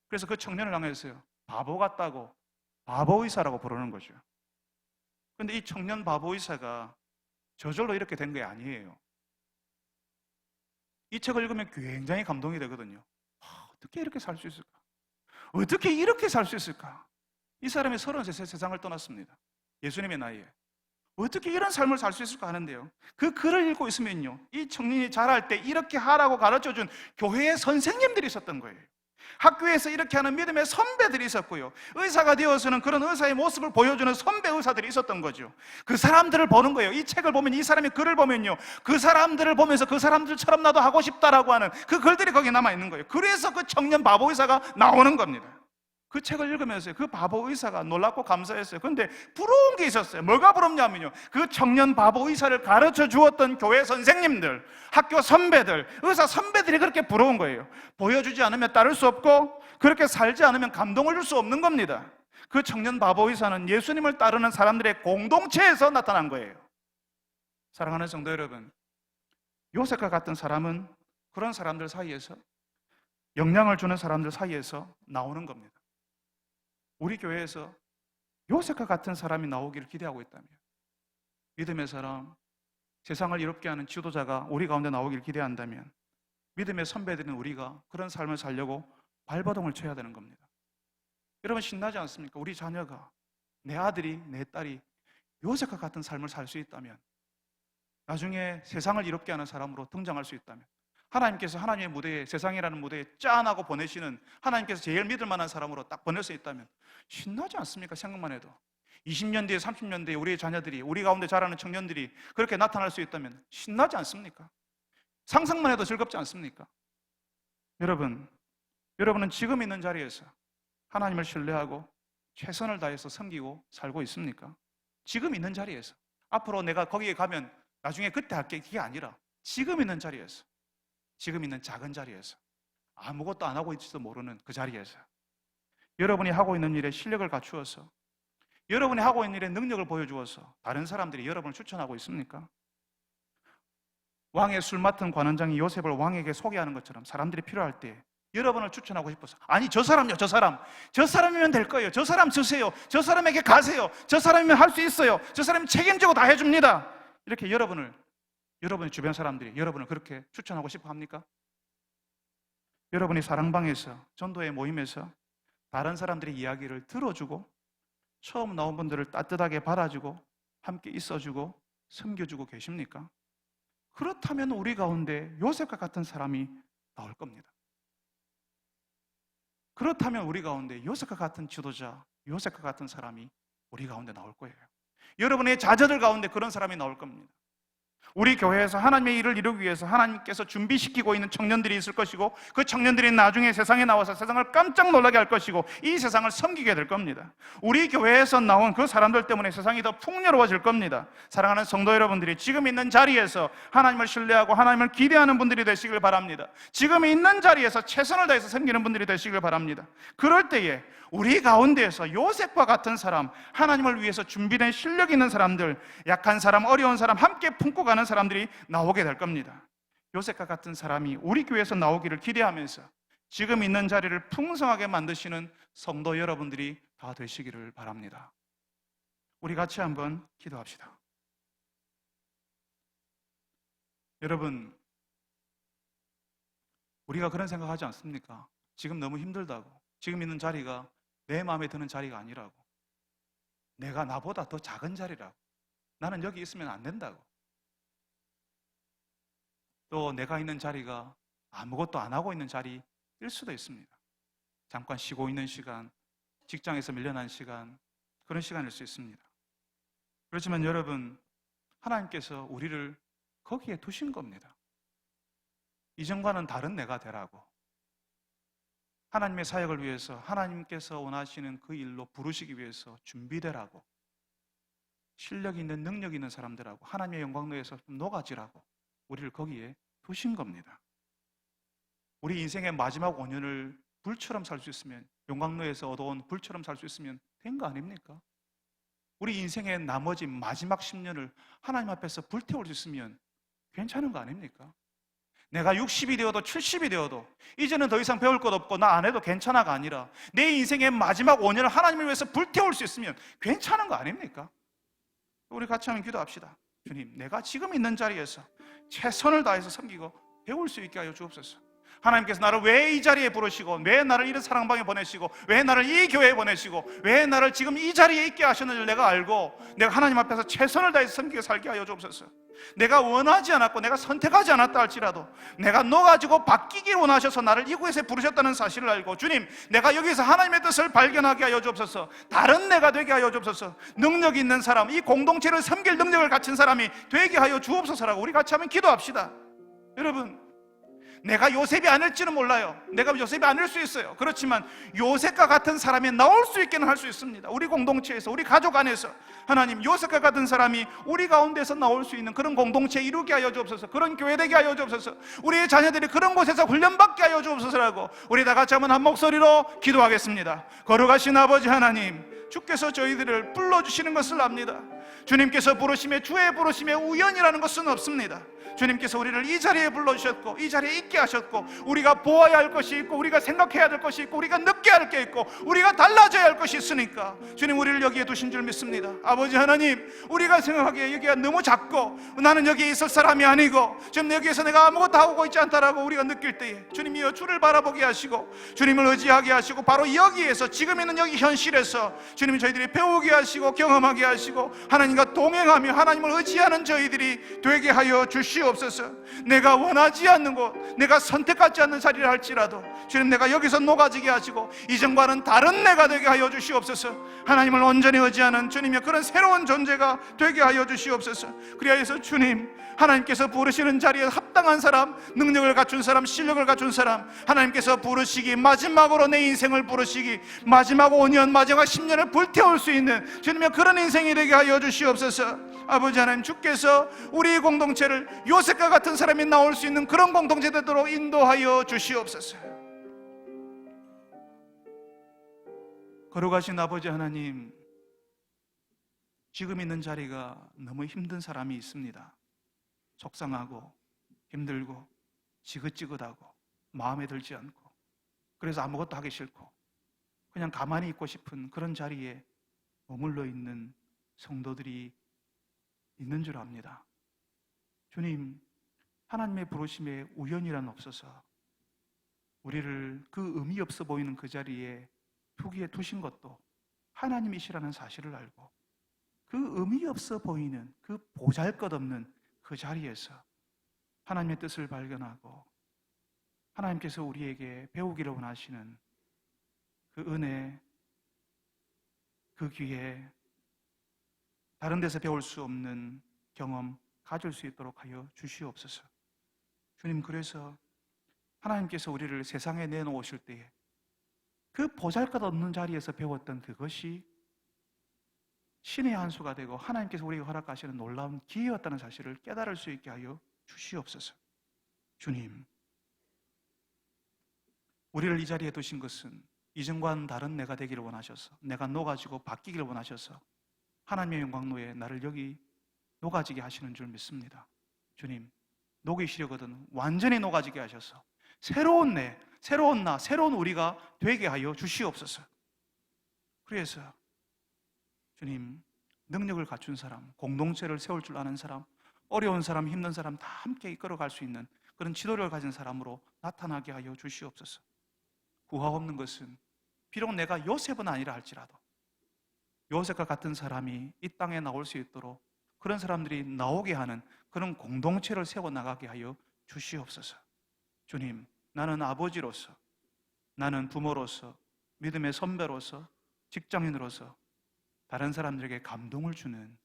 그래서 그 청년을 향해서요, 바보 같다고 바보의사라고 부르는 거죠. 그런데 이 청년 바보의사가 저절로 이렇게 된 게 아니에요. 이 책을 읽으면 굉장히 감동이 되거든요. 어떻게 이렇게 살 수 있을까? 어떻게 이렇게 살 수 있을까? 이 사람이 33세 세상을 떠났습니다. 예수님의 나이에. 어떻게 이런 삶을 살 수 있을까 하는데요. 그 글을 읽고 있으면요, 이 청년이 자랄 때 이렇게 하라고 가르쳐준 교회의 선생님들이 있었던 거예요. 학교에서 이렇게 하는 믿음의 선배들이 있었고요, 의사가 되어서는 그런 의사의 모습을 보여주는 선배 의사들이 있었던 거죠. 그 사람들을 보는 거예요. 이 책을 보면, 이 사람의 글을 보면요, 그 사람들을 보면서 그 사람들처럼 나도 하고 싶다라고 하는 그 글들이 거기에 남아있는 거예요. 그래서 그 청년 바보 의사가 나오는 겁니다. 그 책을 읽으면서 그 바보 의사가 놀랍고 감사했어요. 그런데 부러운 게 있었어요. 뭐가 부럽냐면요, 그 청년 바보 의사를 가르쳐 주었던 교회 선생님들, 학교 선배들, 의사 선배들이 그렇게 부러운 거예요. 보여주지 않으면 따를 수 없고 그렇게 살지 않으면 감동을 줄 수 없는 겁니다. 그 청년 바보 의사는 예수님을 따르는 사람들의 공동체에서 나타난 거예요. 사랑하는 성도 여러분, 요셉과 같은 사람은 그런 사람들 사이에서, 영향을 주는 사람들 사이에서 나오는 겁니다. 우리 교회에서 요셉과 같은 사람이 나오기를 기대하고 있다면, 믿음의 사람, 세상을 이롭게 하는 지도자가 우리 가운데 나오기를 기대한다면, 믿음의 선배들인 우리가 그런 삶을 살려고 발버둥을 쳐야 되는 겁니다. 여러분, 신나지 않습니까? 우리 자녀가, 내 아들이, 내 딸이 요셉과 같은 삶을 살 수 있다면, 나중에 세상을 이롭게 하는 사람으로 등장할 수 있다면, 하나님께서 하나님의 무대에, 세상이라는 무대에 짠하고 보내시는, 하나님께서 제일 믿을 만한 사람으로 딱 보낼 수 있다면 신나지 않습니까? 생각만 해도. 20년 뒤에, 30년 뒤에 우리의 자녀들이, 우리 가운데 자라는 청년들이 그렇게 나타날 수 있다면 신나지 않습니까? 상상만 해도 즐겁지 않습니까? 여러분은 지금 있는 자리에서 하나님을 신뢰하고 최선을 다해서 섬기고 살고 있습니까? 지금 있는 자리에서. 앞으로 내가 거기에 가면 나중에 그때 할게, 그게 아니라 지금 있는 자리에서, 지금 있는 작은 자리에서, 아무것도 안 하고 있지도 모르는 그 자리에서 여러분이 하고 있는 일에 실력을 갖추어서, 여러분이 하고 있는 일에 능력을 보여주어서 다른 사람들이 여러분을 추천하고 있습니까? 왕의 술 맡은 관원장이 요셉을 왕에게 소개하는 것처럼 사람들이 필요할 때 여러분을 추천하고 싶어서. 아니, 저 사람요, 저 사람이면 될 거예요. 저 사람 주세요. 저 사람에게 가세요. 저 사람이면 할 수 있어요. 저 사람이 책임지고 다 해줍니다. 이렇게 여러분의 주변 사람들이 여러분을 그렇게 추천하고 싶어 합니까? 여러분이 사랑방에서, 전도회 모임에서 다른 사람들의 이야기를 들어주고 처음 나온 분들을 따뜻하게 받아주고 함께 있어주고 섬겨주고 계십니까? 그렇다면 우리 가운데 요셉과 같은 사람이 나올 겁니다. 그렇다면 우리 가운데 요셉과 같은 지도자, 요셉과 같은 사람이 우리 가운데 나올 거예요. 여러분의 자녀들 가운데 그런 사람이 나올 겁니다. 우리 교회에서 하나님의 일을 이루기 위해서 하나님께서 준비시키고 있는 청년들이 있을 것이고, 그 청년들이 나중에 세상에 나와서 세상을 깜짝 놀라게 할 것이고, 이 세상을 섬기게 될 겁니다. 우리 교회에서 나온 그 사람들 때문에 세상이 더 풍요로워질 겁니다. 사랑하는 성도 여러분들이 지금 있는 자리에서 하나님을 신뢰하고 하나님을 기대하는 분들이 되시길 바랍니다. 지금 있는 자리에서 최선을 다해서 섬기는 분들이 되시길 바랍니다. 그럴 때에 우리 가운데에서 요셉과 같은 사람, 하나님을 위해서 준비된 실력 있는 사람들, 약한 사람, 어려운 사람, 함께 품고 가는 사람들이 나오게 될 겁니다. 요셉과 같은 사람이 우리 교회에서 나오기를 기대하면서 지금 있는 자리를 풍성하게 만드시는 성도 여러분들이 다 되시기를 바랍니다. 우리 같이 한번 기도합시다. 여러분, 우리가 그런 생각하지 않습니까? 지금 너무 힘들다고, 지금 있는 자리가 내 마음에 드는 자리가 아니라고, 내가 나보다 더 작은 자리라고, 나는 여기 있으면 안 된다고, 또 내가 있는 자리가 아무것도 안 하고 있는 자리일 수도 있습니다. 잠깐 쉬고 있는 시간, 직장에서 밀려난 시간, 그런 시간일 수 있습니다. 그렇지만 여러분, 하나님께서 우리를 거기에 두신 겁니다. 이전과는 다른 내가 되라고, 하나님의 사역을 위해서, 하나님께서 원하시는 그 일로 부르시기 위해서 준비되라고, 실력 있는, 능력 있는 사람들하고 하나님의 영광로에서 좀 녹아지라고 우리를 거기에 두신 겁니다. 우리 인생의 마지막 5년을 불처럼 살 수 있으면, 영광로에서 얻어온 불처럼 살 수 있으면 된 거 아닙니까? 우리 인생의 나머지 마지막 10년을 하나님 앞에서 불태울 수 있으면 괜찮은 거 아닙니까? 내가 60이 되어도 70이 되어도 이제는 더 이상 배울 것 없고 나 안 해도 괜찮아가 아니라 내 인생의 마지막 5년을 하나님을 위해서 불태울 수 있으면 괜찮은 거 아닙니까? 우리 같이 한번 기도합시다. 주님, 내가 지금 있는 자리에서 최선을 다해서 섬기고 배울 수 있게 하여 주옵소서. 하나님께서 나를 왜 이 자리에 부르시고, 왜 나를 이런 사랑방에 보내시고, 왜 나를 이 교회에 보내시고, 왜 나를 지금 이 자리에 있게 하셨는지 내가 알고 내가 하나님 앞에서 최선을 다해서 섬기고 살게 하여 주옵소서. 내가 원하지 않았고 내가 선택하지 않았다 할지라도 내가 녹아지고 바뀌길 원하셔서 나를 이곳에 부르셨다는 사실을 알고, 주님, 내가 여기서 하나님의 뜻을 발견하게 하여 주옵소서. 다른 내가 되게 하여 주옵소서. 능력 있는 사람, 이 공동체를 섬길 능력을 갖춘 사람이 되게 하여 주옵소서라고 우리 같이 한번 기도합시다. 여러분, 내가 요셉이 아닐지는 몰라요. 내가 요셉이 아닐 수 있어요. 그렇지만 요셉과 같은 사람이 나올 수 있기는 할 수 있습니다. 우리 공동체에서, 우리 가족 안에서 하나님, 요셉과 같은 사람이 우리 가운데서 나올 수 있는 그런 공동체 이루게 하여 주옵소서. 그런 교회 되게 하여 주옵소서. 우리의 자녀들이 그런 곳에서 훈련받게 하여 주옵소서라고 우리 다 같이 한번 한 목소리로 기도하겠습니다. 거룩하신 아버지 하나님, 주께서 저희들을 불러주시는 것을 압니다. 주님께서 부르심에, 주의 부르심에 우연이라는 것은 없습니다. 주님께서 우리를 이 자리에 불러주셨고 이 자리에 있게 하셨고, 우리가 보아야 할 것이 있고, 우리가 생각해야 될 것이 있고, 우리가 느껴야 할 게 있고, 우리가 달라져야 할 것이 있으니까 주님, 우리를 여기에 두신 줄 믿습니다. 아버지 하나님, 우리가 생각하기에 여기가 너무 작고 나는 여기에 있을 사람이 아니고 지금 여기에서 내가 아무것도 하고 있지 않다라고 우리가 느낄 때에 주님이여, 주를 바라보게 하시고 주님을 의지하게 하시고, 바로 여기에서, 지금 있는 여기 현실에서 주님 저희들이 배우게 하시고 경험하게 하시고 하나님과 동행하며 하나님을 의지하는 저희들이 되게 하여 주시옵소서. 내가 원하지 않는 곳, 내가 선택하지 않는 자리를 할지라도 주님, 내가 여기서 녹아지게 하시고 이전과는 다른 내가 되게 하여 주시옵소서. 하나님을 온전히 의지하는 주님의 그런 새로운 존재가 되게 하여 주시옵소서. 그리하여서 주님, 하나님께서 부르시는 자리에 합당한 사람, 능력을 갖춘 사람, 실력을 갖춘 사람, 하나님께서 부르시기, 마지막으로 내 인생을 부르시기, 마지막 5년, 마지막 10년을 불태울 수 있는 주님의 그런 인생이 되게 하여 주시옵소서. 아버지 하나님, 주께서 우리 공동체를 요셉과 같은 사람이 나올 수 있는 그런 공동체 되도록 인도하여 주시옵소서. 거룩하신 아버지 하나님, 지금 있는 자리가 너무 힘든 사람이 있습니다. 속상하고 힘들고 지긋지긋하고 마음에 들지 않고 그래서 아무것도 하기 싫고 그냥 가만히 있고 싶은 그런 자리에 머물러 있는 성도들이 있는 줄 압니다. 주님, 하나님의 부르심에 우연이란 없어서 우리를 그 의미 없어 보이는 그 자리에 투기에 두신 것도 하나님이시라는 사실을 알고 그 의미 없어 보이는 그 보잘것없는 그 자리에서 하나님의 뜻을 발견하고 하나님께서 우리에게 배우기를 원하시는 그 은혜, 그 기회, 다른 데서 배울 수 없는 경험 가질 수 있도록 하여 주시옵소서. 주님, 그래서 하나님께서 우리를 세상에 내놓으실 때에 그 보잘것없는 자리에서 배웠던 그것이 신의 한 수가 되고 하나님께서 우리에게 허락하시는 놀라운 기회였다는 사실을 깨달을 수 있게 하여 주시옵소서. 주님, 우리를 이 자리에 두신 것은 이전과는 다른 내가 되기를 원하셔서, 내가 녹아지고 바뀌기를 원하셔서 하나님의 영광로에 나를 여기 녹아지게 하시는 줄 믿습니다. 주님, 녹이시려거든 완전히 녹아지게 하셔서 새로운 내, 새로운 나, 새로운 우리가 되게 하여 주시옵소서. 그래서 주님, 능력을 갖춘 사람, 공동체를 세울 줄 아는 사람, 어려운 사람, 힘든 사람 다 함께 이끌어갈 수 있는 그런 지도력을 가진 사람으로 나타나게 하여 주시옵소서. 구하 없는 것은 비록 내가 요셉은 아니라 할지라도 요셉과 같은 사람이 이 땅에 나올 수 있도록 그런 사람들이 나오게 하는 그런 공동체를 세워나가게 하여 주시옵소서. 주님, 나는 아버지로서, 나는 부모로서, 믿음의 선배로서, 직장인으로서 다른 사람들에게 감동을 주는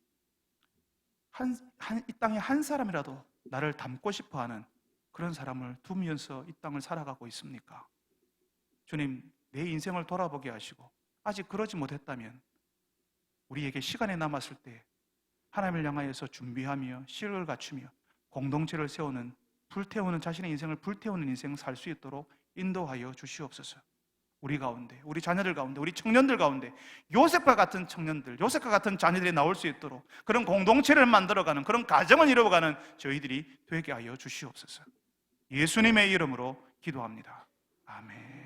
이 땅에 한 사람이라도 나를 닮고 싶어하는 그런 사람을 두면서 이 땅을 살아가고 있습니까? 주님, 내 인생을 돌아보게 하시고 아직 그러지 못했다면 우리에게 시간이 남았을 때 하나님을 향하여서 준비하며 시력을 갖추며 공동체를 세우는 불태우는 자신의 인생을 불태우는 인생 살 수 있도록 인도하여 주시옵소서. 우리 가운데, 우리 자녀들 가운데, 우리 청년들 가운데 요셉과 같은 청년들, 요셉과 같은 자녀들이 나올 수 있도록 그런 공동체를 만들어가는 그런 가정을 이루어가는 저희들이 되게 하여 주시옵소서. 예수님의 이름으로 기도합니다. 아멘.